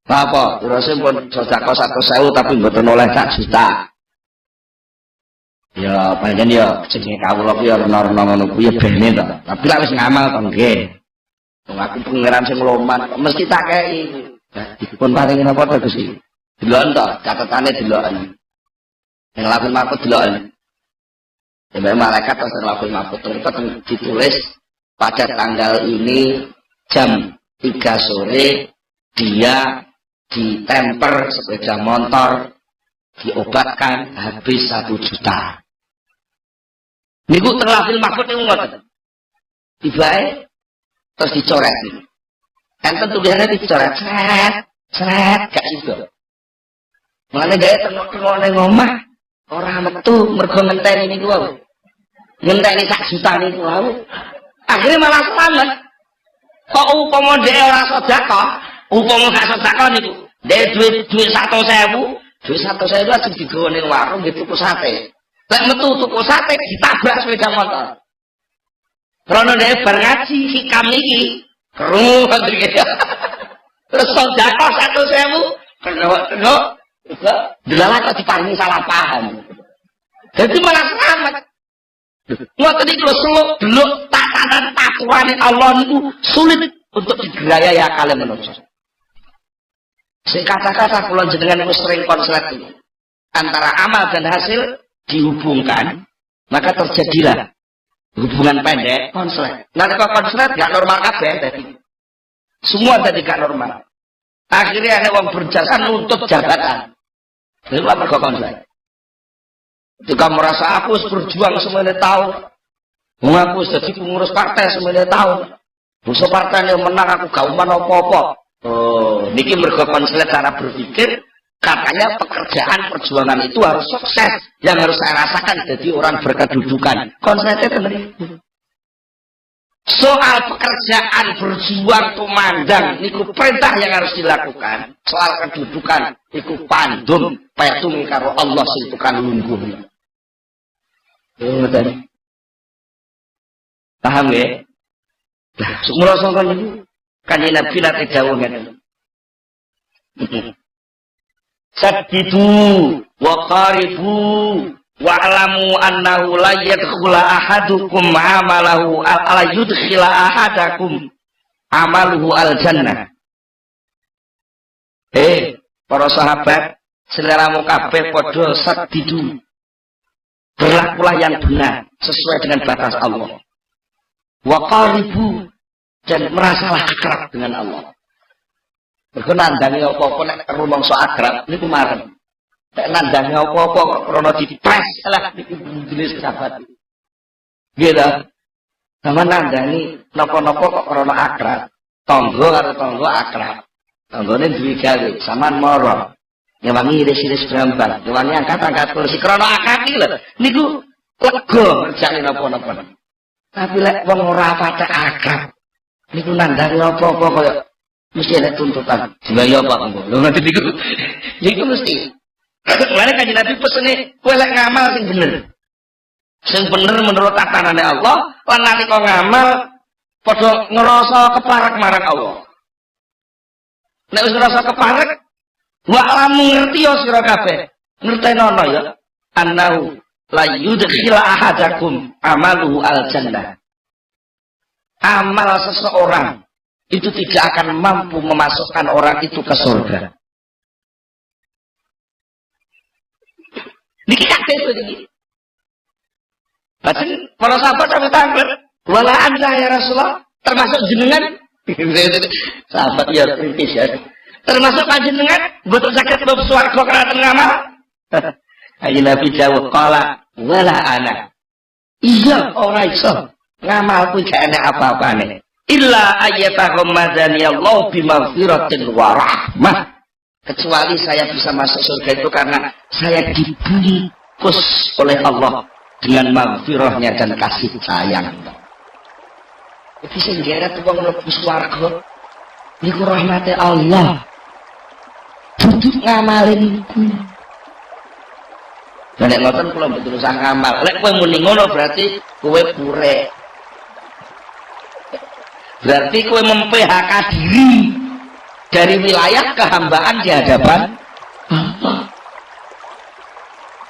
Apa? Terus pun sedekah 100.000 tapi mboten oleh 1 juta. Ya, pancen ya jenenge kawula ku ya rena-rena ngono ku ya bene to. Tapi lek wis ngamal to nggih. Wong aku pangeran sing loman mesti tak kei. Dipun paringi napa to Gusti? Deloken to, catetane deloken. Yang lakon mahfud deloken. Ya malaikat atau lakon mahfud itu ditulis pada tanggal ini jam 3 sore dia ditemper sepeda motor diobatkan habis 1 juta. Niku terlafil mahfud niku ngoten. Tibae terus dicoret. Enten tulisannya dicoret. Seret gak sido. Mulane gawe tengok-tengok ning omah ora metu mergo ngenteni niku wae. Ngenteni 1 juta niku wae. Akhire malah selamat. Kok upama dhek ora sedekah, upama gak sedekah niku. Dhek duit 100.000, duit 100.000 lagi digawa ning warung nggih tuku sate. Lek metu tuku sate ditabrak sepeda motor. Rono dhek bar ngaji hikam niki. Krungu iki. Terus sedekah 100.000 kena delalah kok diparingi salah paham. Jadi malah selamat. Ngoten iki lho seluk delok tatanan tatuane Allah niku sulit untuk digerayai akal manusia. Sing kata-kata kula jenengan wis sering konslet ini. Antara amal dan hasil dihubungkan, maka terjadilah hubungan pendek konslet. Nah, kalau konslet gak normal kabeh tadi. Semua tadi gak normal. Akhirnya ada wong berjasa nuntut jabatan. Itu apa kok konslet? Ketika merasa aku berjuang semuanya tahun, mengaku jadi pengurus partai semuanya tahun. Musuh partai yang menang aku gak uman apa-apa. Oh, niki mergo konslet cara berpikir. Katanya pekerjaan perjuangan itu harus sukses. Yang harus saya rasakan jadi orang berkedudukan. Konsletnya teman. Soal pekerjaan berjuang tumandang niku perintah yang harus dilakukan. Soal kedudukan niku pandum petung karo Allah sing tukang lungguh. Paham ya? Lah, semula sangka niku kanjeng Nabi nate dawuh ngeten. Saddidu wa qaribu wa'lamu annahu la yadkhula ahadukum amalahu ala yudkhila ahadakum amaluhu al-jannah. Para sahabat, seleramu kabeh padha saddidu. Berlakulah yang benar sesuai dengan batas Allah. Wa qaribu dan merasalah akrab dengan Allah. Mergo nandangi apa-apa nek rumangsa akrab niku marem. Nek nandangi apa-apa kok krana dipres lah niku jenis sahabat. Nggih ta? Sama nandangi napa-napa kok krana akrab. Tangga karo tangga akrab. Tanggane duwe gawe, sampean mara. Ngewangi iris-iris brambang, ngewangi angkat-angkat kursi krana akrab iki lho. Niku lega ngerjani napa-napa. Tapi lek wong ora patek akrab, niku nandangi apa-apa kaya mesti ada tuntutan. Dibayar apa engko? Lho nanti niku. Niku mesti. Mane kanjeng Nabi pesene kowe lek ngamal sing bener. Sing bener menurut tatanane Allah, lan nalika ngamal padha ngrasa keparek marang Allah. Nek wis ngrasa keparek, wa lamu ngerti ya sira kabeh. Ngertenono ya. Annahu la yudkhila ahadakum amaluhu al-jannah. Amal seseorang itu tidak akan mampu memasukkan orang itu ke surga. Niki kabeh iki. Lajeng para sahabat sampe tanglet, "Wala anta ya Rasulullah?" Termasuk jenengan? Sahabat ya kritis ya. Termasuk panjenengan mboten saged mlebu swarga karena ngamal. Kanjeng Nabi dawuh qala wala ana. Iya ora iso. Ngamalku gak enak apa-apane. Illa ayyataghammadani Allah bimaghfiratin wa rahmah. Kecuali saya bisa masuk surga itu karena saya dibungkus oleh Allah dengan maghfirahnya dan kasih sayang. Jadi sing geret wong mlebu swarga niku rahmate Allah. Duduk ngamalin niku. Nek ngoten kula mboten usah ngamal. Lek kowe muni ngono berarti kowe purek. Berarti kowe mem-PHK diri dari wilayah kehambaan di hadapan Allah.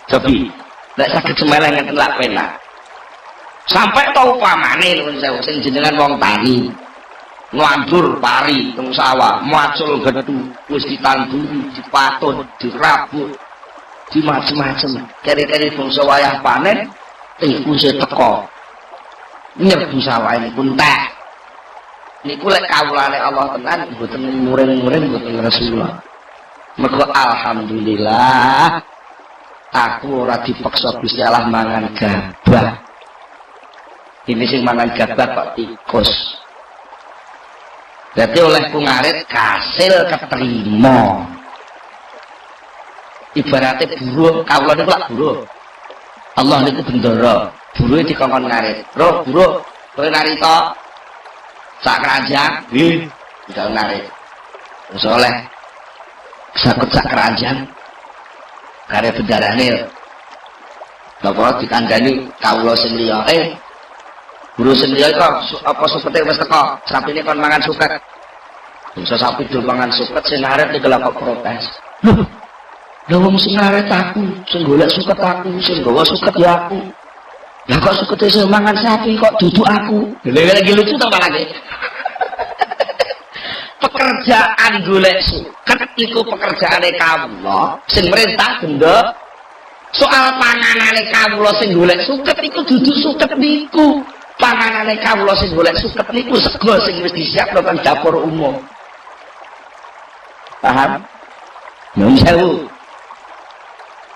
Tapi lek saged semeleh ngeten lak penak. Sampai tau pamane sing jenengan wong tani. Nglandur pari teng sawah, macul gedhu, wis ditanduri, dipatun, dirabut, di macem-macem. Keri-keri bangsa wayah panen, tikuse teko. Nyerbu sawah ini pun tak. Niku lek kawulane Allah tenan mboten muring-muring mboten Rasulullah. Mergo alhamdulillah aku ora dipaksa Gusti Allah mangan gabah. Ini sing mangan gabah kok tikus. Berarti olehku ngarit kasil keterima. Ibaratnya buruh, kawula niku lak buruh. Allah niku bendara, buruhe dikongkon ngarit. Roh buruh, kowe narita sak keranjang, nggih, tidak narik. Terus oleh sakut sak keranjang karya bendarane. Napa dikandani kawula sing liya, guru sing liya kok apa supete wis teko, sapine kon mangan suket. Bisa sapi dul mangan suket sing narik iki lha kok protes. Lho wong sing narik aku, sing golek suket aku, sing gawa suket ya aku. Lah kok sukete sing mangan sapi kok duduk aku. Lha iki lucu to malah. Pekerjaan golek suket iku pekerjaane kawula sing merintah gendho. Soal panganane kawula sing golek suket iku dudu suket niku. Panganane kawula sing golek suket niku sego sing wis disiapno nang dapur umum. Paham? Nyuwun sewu.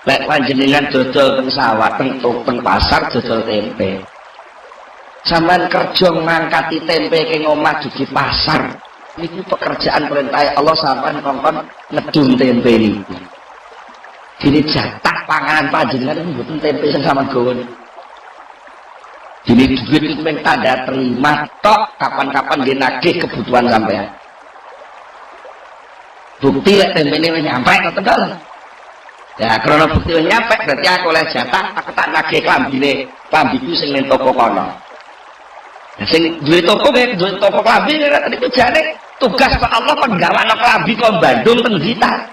Lek panjenengan dodol teng sawah, teng pasar dodol tempe. Sampeyan kerja ngangkati tempe ke omah di pasar. Niku pekerjaan perintah Allah sampeyan kongkon ngedum tempe niku. Dene jatah panganan panjenengan niku mboten tempe sing sampeyan gawa niku. Dene duit itu mung tanda terima tok kapan-kapan nggih nagih kebutuhan sampeyan. Bukti lek tempe ini nyampe ngoten to. Ya karena bukti nyampe berarti aku oleh jatah aku tak nagih klambine, klambiku sing ning toko kono. Sing duwe toko duwe toko klambi niku jane tugas kok Allah penggawakno klambi kok Bandung teng Blitar.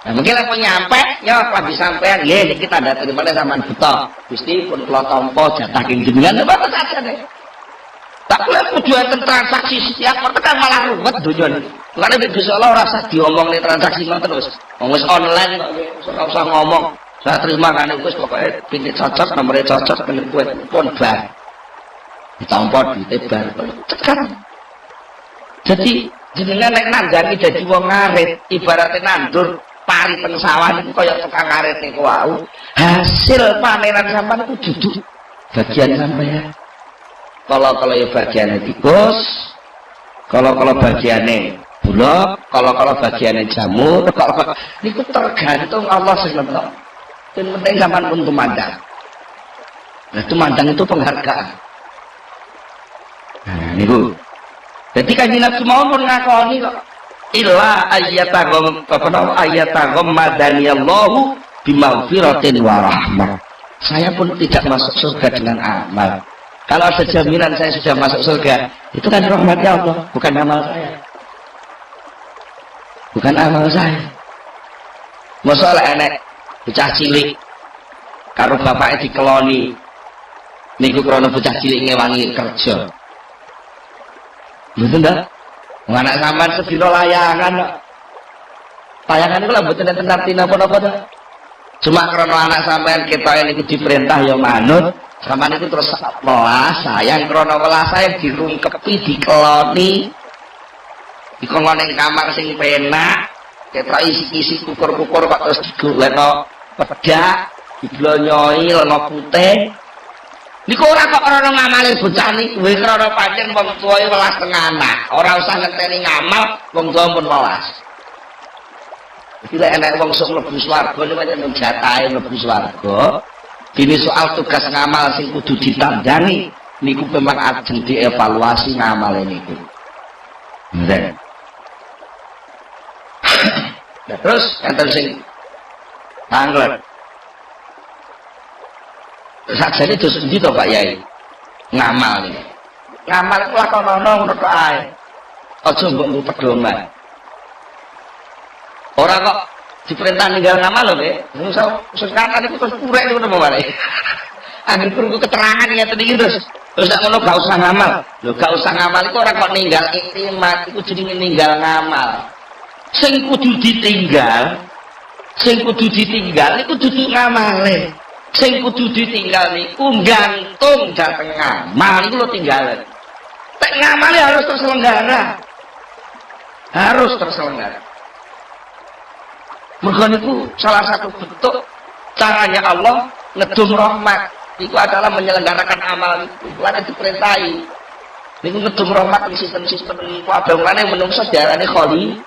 Nah mungkin aku nyampe ya klambi sampean nggih niki tanda terimane sampean buta. Gusti pun kula tampa jatah king jenengan apa saja deh. Tak boleh tujuan transaksi setiap waktu kan malah ruwet dunia ini. Karena bisa Allah rasa diomong nih transaksi terus. Ngomong online kok usah ngomong. Saya terima kan itu pokoknya pindah cocok nomornya cocok dengan kue pun bar. Ditampor di tebar. Sekarang. Jadi jenengan nek nandani dadi wong ngarit ibaratnya nandur pari pensawan itu kaya tukang ngarit niku wau. Hasil panenan sampean itu duduk bagian sampean. Kalau ya bagiannya tikus, kalau bagiannya bulog, kalau bagiannya jamur, itu tergantung Allah SWT. Yang penting zaman pun tumandang. Nah tumandang itu penghargaan. Nah niku. Jadi kanjeng Nabi mau ngakoni kok. Illa ayyatagom madaniyallahu bimaghfiratin wa rahmah. Saya pun tidak masuk surga dengan amal. Kalau ada jaminan saya sudah masuk surga, itu kan rahmatnya Allah, bukan amal saya. Bukan amal saya. Masalah enek bocah cilik karo bapaknya dikeloni. Niku krana bocah cilik ngewangi kerja. Mboten ta? Wong anak sampean sedina layangan kok. Layangan iku lha mboten enten arti napa-napa ta. Cuma krana anak sampean ketoke niku diperintah ya manut. Sampeyan itu terus welas sayang krana welas sayang dirungkepi dikeloni dikongkon ning kamar sing penak ketok isi-isi kukur-kukur kok terus digolekno pedak, diblonyoi lenga putih. Niku ora kok ora ngamale bocah niku, wis ora pancen wong tuwae welas teng anak. Ora usah ngenteni ngamal, wong tuwa pun welas. Iki lek enek wong sok mlebu swarga niku pancen jatahe mlebu swarga. Dene soal tugas ngamal sing kudu ditandani niku memang ajeng dievaluasi ngamale niku. Nggih. Nah, terus enten sing tanglet. Sakjane dos endi to Pak Yai? Ngamal iki. Ngamal ku lakonono ngono tok ae. Aja mbok nggo pedoman. Ora kok diperintah ninggal ngamal lho, Pak. Sekarang iku terus purek ngono wae. Angger krungu keterangan ngeten iki terus nek ngono gak usah ngamal. Lho gak usah ngamal iku ora kok ninggal iktimat, iku jenenge ninggal ngamal. Sing kudu ditinggal iku dudu ngamale. Sing kudu ditinggal niku gantung dateng ngamal iku lho tinggalan. Tek ngamale harus terselenggara. Harus terselenggara. Mergo niku salah satu bentuk caranya Allah ngedum rahmat. Iku adalah menyelenggarakan amal itu. Lan diperintahi. Niku ngedum rahmat di sistem-sistem niku abangane menungso diarani kholi.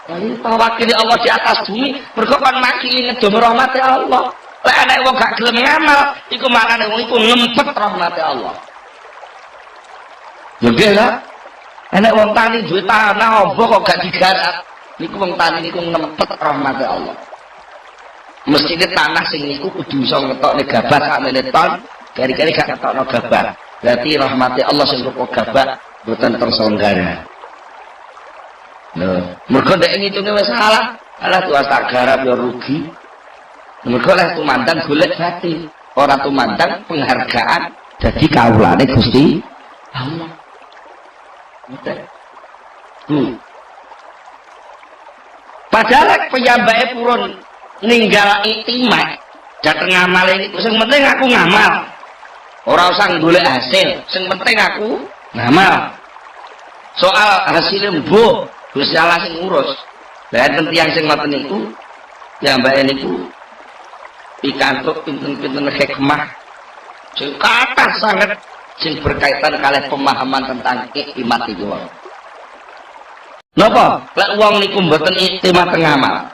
Jadi mewakili Allah di atas bumi, mergo kon makili ngedum rahmate Allah. Lek ana wong gak gelem ngamal, iku maknane wong iku ngempet rahmate Allah. Ya nggih lah. Enek wong tani duwe tanah apa kok gak digarap. Niku wong tani niku ngempet rahmate Allah. Mestine tanah sing niku kudu iso ngetokne gabah sakmene ton, kari-kari gak ngetokno gabah. Berarti rahmate Allah sing rupa gabah boten terselenggara. Lho, mergo nek ngitunge wis salah, alah tuwas tak garap ya rugi. Mergo lek tumandang golek jati, ora tumandang penghargaan dadi kawulane Gusti Allah. Padahal piyambake purun ninggal iktimat dateng ngamale niku sing penting aku ngamal. Ora usah golek hasil, sing penting aku ngamal. Soal hasilnya mbuh Gusti Allah sing ngurus. Lah enten tiyang sing ngoten niku piyambake niku pikantuk pinten-pinten hikmah sing kathah sanget sing berkaitan kalih pemahaman tentang iktimat iku. Napa? Lek wong niku mboten iktimat ngamal.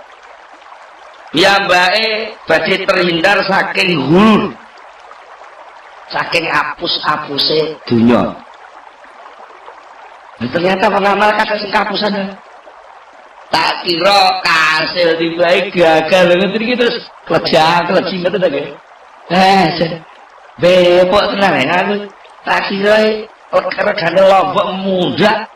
Piyambake badhe terhindar saking hul. Saking apus-apuse dunya. Ternyata pengamal kadang sing kapusan. Tak kira kasil tibae gagal ngoten iki terus klejang-klejing ngoten ta nggih. Bepok tenan aku. Tak kira regane Lombok muda.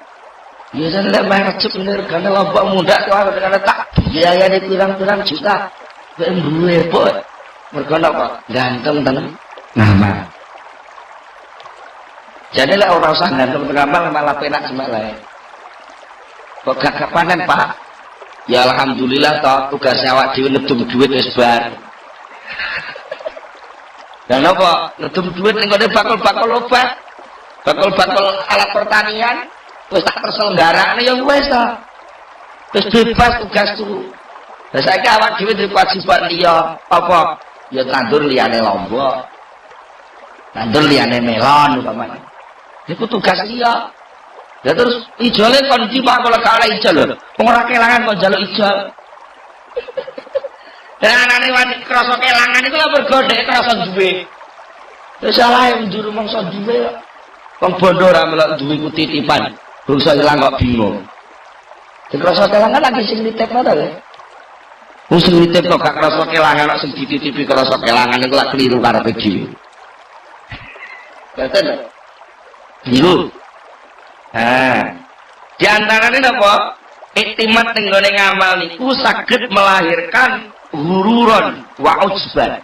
Ya jan lek meh recep regane Lombok muda kok aku tenan tak biayane pirang-pirang juta. Nek bepok. Mergo napa? Ganteng tenan. Ngamal. Jadi lek ora usah ganteng ngamal malah penak semak lae. Kok gak panen Pak? Ya alhamdulillah toh tugasnya awak dhewe nedum duit wis bar. Dan apa? Nedum duit ning ngene bakul-bakul obat. Bakul-bakul alat pertanian wis tak terselenggarane ya wis to. Wis bebas tugas tuh. Lah saiki awak dhewe duwe kewajiban liya apa? Ya tandur liyane lombok. Tandur liyane melon umpamane. Iku tugas liya. Ya terus ijole kon dipak kalau gak oleh ijol lho. Wong ora kelangan kok njaluk ijol. Dan anane wani krasa kelangan iku lho mergo dhek krasa duwe. Wis salah njur mangsa duwe kok. Wong bondo ora melok duwe ku titipan. Bangsa ilang kok bingung. Sing krasa kelangan lagi sing nitipno ta lho. Wong sing nitipno gak krasa kelangan kok sing dititipi krasa kelangan iku lak keliru karepe dhewe. Boten. Biru. Di antaranya apa? Iktimat ning gone ngamal niku saged melahirkan hururon wa ujban.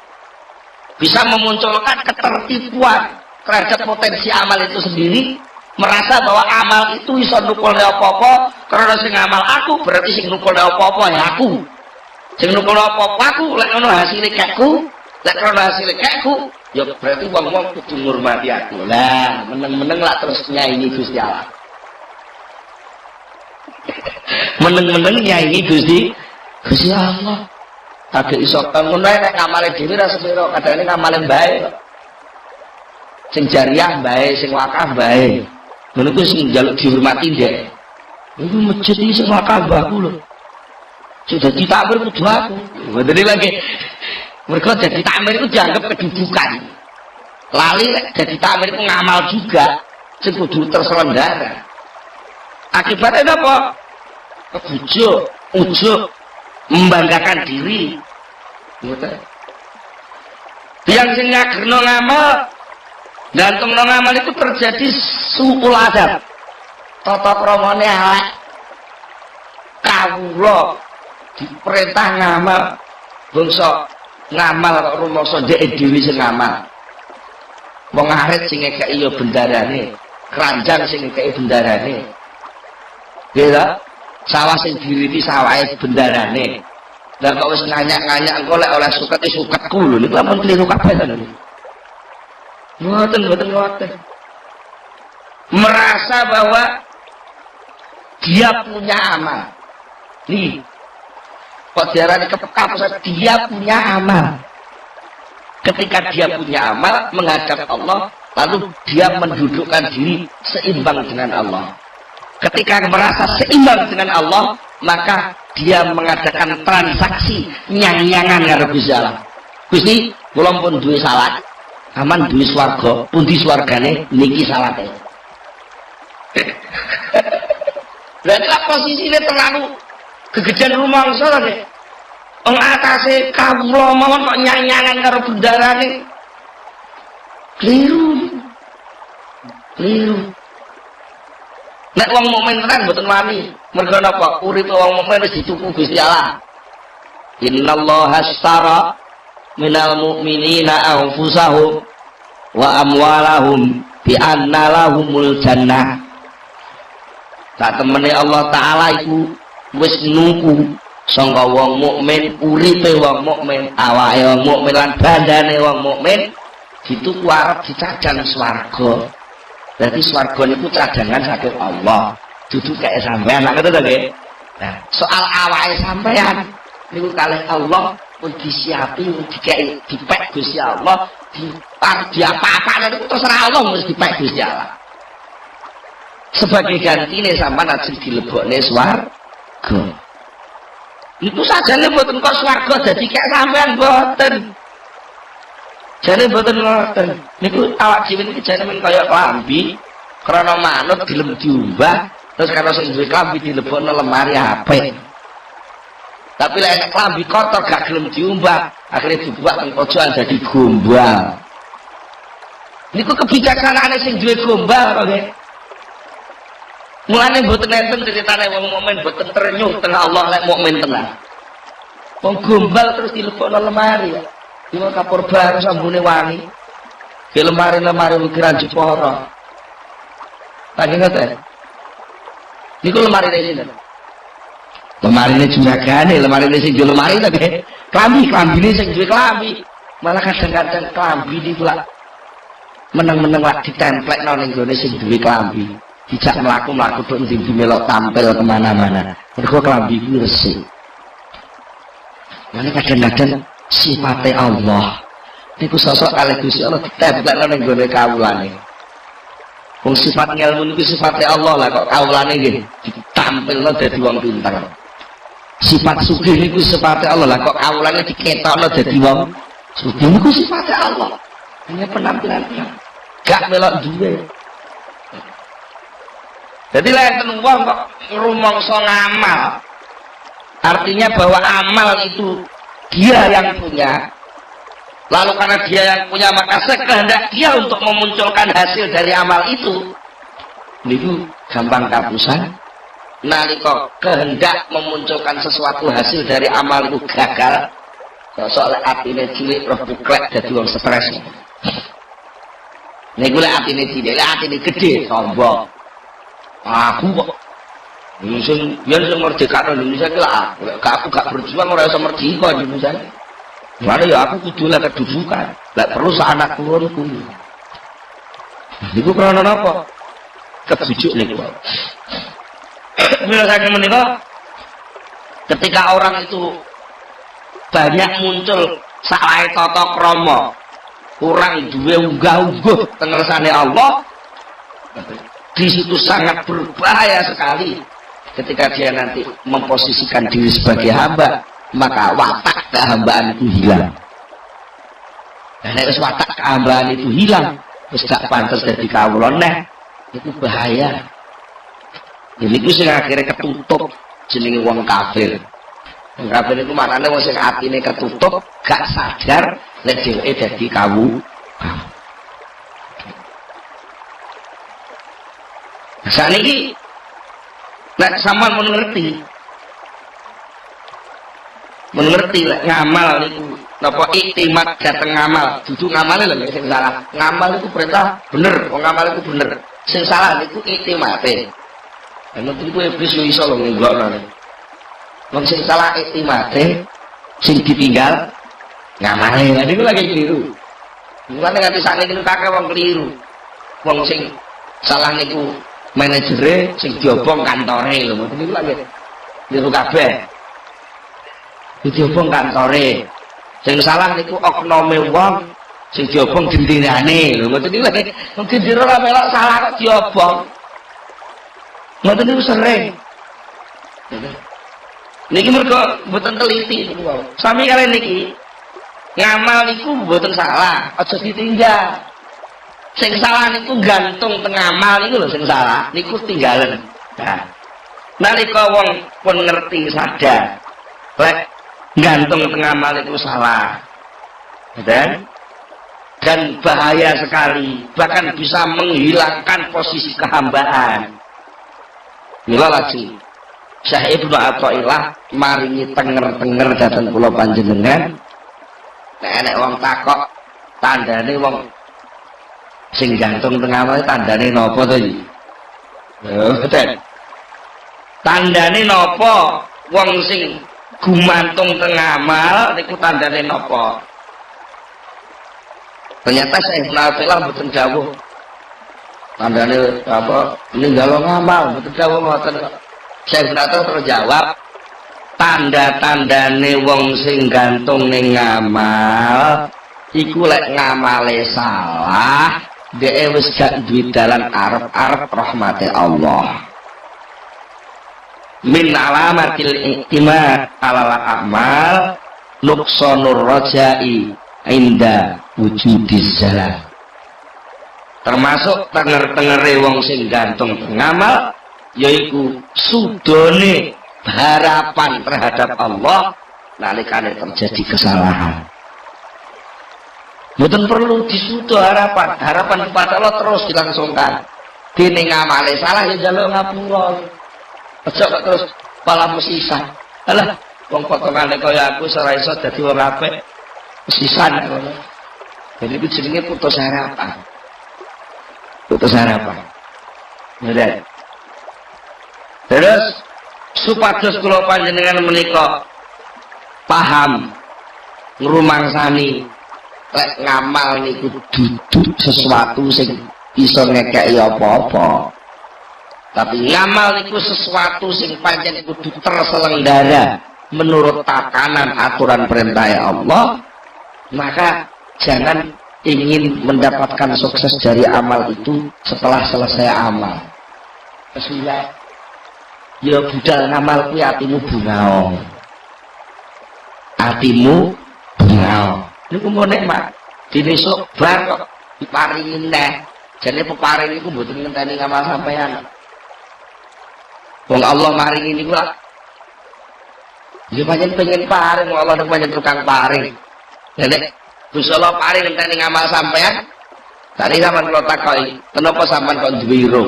Bisa memunculkan ketertipuan terhadap potensi amal itu sendiri, merasa bahwa amal itu iso nukulne apa-apa, karena sing ngamal aku berarti sing nukulne apa-apa ya aku. Sing nukulne apa-apa aku, lek ono hasile kekku, lek ono hasile kekku, ya berarti wong-wong kudu ngurmati aku. Lah, meneng-meneng lak terus nyaingi Gusti Allah. Meneng-meneng nyaingi Gusti Allah. Kagak iso ngono nek ngamale dhewe ra sepiro, kadane ngamale bae. Sing jariah bae, sing wakaf bae. Ngono ku sing njaluk dihormati ndek. Iku masjid iki sing wakaf aku lho. Sudah ditakmir kudu aku. Ngoten lagi. Mergo dadi takmir iku dianggap kedudukan. Lali lek dadi takmir iku ngamal juga sing kudu terselenggara. Akibatnya apa? Kebujuk, ujuk, membanggakan diri. Yang sing ngagerno ngamal, gantungno ngamal itu terjadi suul adab. Tata kramane elek. Kawula diperintah ngamal, bangsa ngamal kok rumangsa dhek dhewe sing ngamal. Wong arit sing ngekeki ya bendarane, keranjang sing ngekeki bendarane. Nggih sawah sing diriti sawahe bendarane. Lah kok wis nganyak-nganyak engko lek oleh suket suketku lho niku lamun kliru kabeh to niku. Mboten ngoten. Merasa bahwa dia punya amal. Nih. Kok diarani kepekap dia punya amal. Ketika dia punya amal menghadap Allah, lalu dia mendudukkan diri seimbang dengan Allah. Ketika merasa seimbang dengan Allah, maka dia mengadakan transaksi nyang-nyangan karo Gusti Allah. Gusti, kula pun duwe salat, aman duwe swarga, pundi swargane niki salate. Berarti lah posisine terlalu kegedean rumangsa to, Nek. Wong atase kawula mawon kok nyang-nyangan karo bendarane. Kliru. Nek wong mukmin tenan mboten wani. Mergo napa? Uripe wong mukmin wis dituku Gusti Allah. Innallaha ashtara minal mu'minina anfusahum wa amwalahum bi anna lahumul jannah. Sak temene Allah taala iku wis nuku sangka wong mukmin, uripe wong mukmin, awake wong mukmin lan bandane wong mukmin dituku arep dicadan swarga. Berarti swarga niku cadangan saking Allah. Dudu kayak sampean lak ngoten to nggih. Nah, soal awake sampean niku kalih Allah pun disiapi, dikei dipek Gusti Allah, di apa-apa niku terserah Allah mesti dipek Gusti Allah. Sebagai gantine sampean ajeng dilebokne swarga. Niku sajane mboten kok swarga dadi kayak sampean mboten. Jane mboten ngoten. Niku awak dhewe niki jane men kaya klambi, krana manut gelem diumbah, terus karo sing duwe klambi dilebokno lemari apik. Tapi lek klambi kotor gak gelem diumbah, akhirnya dibuat teng pojokan dadi gombal. Niku kebijaksanaane sing duwe gombal kok nggih. Mulane mboten enten ceritane wong mukmin mboten ternyuh teng Allah lek mukmin tenan. Wong gombal terus dilebokno lemari. Iku kapur baru sambune wangi. Ke lemari-lemari ukiran Jepara. Tak ngoten. Niku lemari ini. Lemari ini jumlahane, lemari ini sing duwe lemari to nggih. Klambi sing duwe klambi. Malah kadang-kadang klambi niku lak meneng-meneng lak ditemplekno ning gone sing duwe klambi. Dijak mlaku-mlaku tok ndi melok tampil kemana-mana. Mergo klambi iku resik. Mane kadang-kadang sifate Allah niku sosok kalih Gusti Allah ditempelno ning gone kawulane. Wong sifat ilmu niku sifate Allah lah kok kawulane nggih ditampilno dadi wong pinter. Sifat sugih niku sifate Allah lah kok kawulane diketokno dadi wong sugih niku sifate Allah. Hanya penampilannya gak melok duwe. Jadi lek wong kok rumangsa ngamal, artinya bahwa amal itu dia yang punya. Lalu karena dia yang punya maka sekehendak dia untuk memunculkan hasil dari amal itu. Niku gampang kapusan. Nalika kehendak memunculkan sesuatu hasil dari amal itu gagal, soalnya atine cilik roh buklek dadi wong stres. Niku lek atine cilik, lek atine gede sombong. Aku kok sing yen sing merdeka Indonesia ki lah, aku gak berjuang ora iso merdeka Indonesia. Mana ya aku kudu lah kedudukan, gak perlu anak keluarku. Niku krana napa? Kebujuk niku. Mila saking menika ketika orang itu banyak muncul salah tata krama, kurang duwe unggah-ungguh tengersane Allah, di situ sangat berbahaya sekali. Ketika dia nanti memposisikan diri sebagai hamba, maka watak kehambaan itu hilang. Dan nek watak kehambaan itu hilang, wis gak pantes dadi kawula neh, itu bahaya. Jadi itu sing akhirnya ketutup jenenge wong kafir. Wong kafir itu maknane wong sing atine ketutup, gak sadar nek dheweke dadi kawu. Saniki nek sampean mengerti lek ngamal niku napa iktimat dateng ngamal, dudu ngamale lho sing salah. Ngamal itu perintah bener, wong ngamal itu bener. Sing salah niku iktimate. Ana niku iblis yo iso lho nglokno. Wong sing salah iktimate, sing ditinggal ngamale. Lha niku lagi keliru. Mulane nganti sakniki niku kakek wong keliru. Wong sing salah niku manajere, sing diobong kantore lho. Ngoten niku lagi keliru kabeh. Diobong kantore. Sing salah niku oknome wong sing diobong dindirane lho. Ngoten niku lagi wong dindira ora melok salah kok diobong. Ngoten niku sering. Niki mergo mboten teliti niku wae. Sami kalian niki ngamal niku mboten salah, aja ditinggal. Sing salah niku gantung teng ngamal niku lho sing salah, niku tinggalan. Nah, nalika wong pun ngerti sadar, lek gantung teng ngamal itu salah. Dan bahaya sekali, bahkan bisa menghilangkan posisi kehambaan. Mila lagi Syekh Ibnu Athaillah maringi tenger-tenger dhateng kula panjenengan. Nek enek wong takok tandane wong sing gantung teng ngamal tandane napa to iki? Mboten. Tandane napa wong sing gumantung teng ngamal niku tandane napa? Ternyata saya Ibnu mboten dawuh. Tandane apa? Ninggal ngamal mboten dawuh ngoten kok. Saya Ibnu terus jawab, tanda-tandane wong sing gantung ning ngamal iku lek ngamale salah, dhek wis gak duwe dalan arep-arep rahmate Allah. Min alamatil iktimad alal a'mal nuqsanur rajai inda wujudis zalam. Termasuk tenger-tengere wong sing gantung ngamal yaiku sudone harapan terhadap Allah nalikane terjadi kesalahan. Mboten perlu disudo harapan kepada Allah terus dilangsungkan. Dene ngamale salah ya njaluk ngapura. Aja kok terus malah mesisah. Alah, wong potongane kaya aku ora iso dadi wong apik. Mesisan ngono. Jadi itu jenenge putus harapan. Putus harapan. Bener. Terus supados kula panjenengan menika paham ngrumangsani lek ngamal niku dudu sesuatu sing iso ngekeki apa-apa. Tapi ngamal niku sesuatu sing pancen kudu terselenggara menurut tatanan aturan perintah Allah. Maka jangan ingin mendapatkan sukses dari amal itu setelah selesai amal. Kesulitan ya budal ngamal kuwi atimu bungao. Atimu bungao. Niku mau nikmat. Dene sok bar kok diparingi neh. Jane peparing iku mboten ngenteni ngamal sampean. Wong Allah maringi niku lak. Ya pancen pengen paring, Allah niku pancen tukang paring. Nek Gusti Allah paring ngenteni ngamal sampean, tadi sampean kula takoki, kenapa sampean kok duwe iro?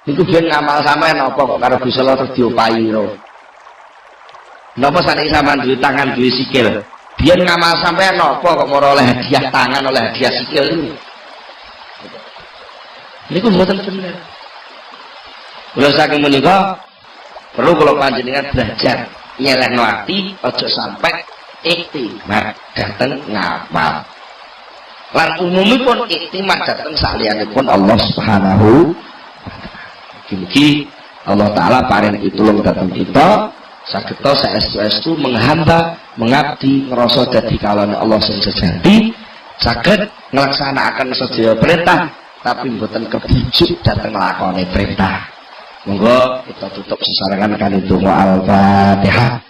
Niku ben ngamal sampean apa kok karo Gusti Allah terus diopahi iro? Napa saniki sampean duwe tangan, duwe sikil? Biyen ngamal sampean apa kok ora oleh hadiah tangan, oleh hadiah sikil niku? Niku mboten bener. Kula saking menika perlu kula panjenengan belajar nyelehno ati aja sampai iktimat dateng ngamal. Lan umumipun iktimat dateng saliyanipun Allah Subhanahu wa taala. Allah taala paring pitulung dateng kita sageta saestu-estu menghamba mengabdi ngrasa dadi kalane Allah sing sejati, saged nglaksanakaken sedaya perintah tapi mboten kebujuk dhateng lakone perintah. Monggo kita tutup sesarengan kali donga Al-Fatihah.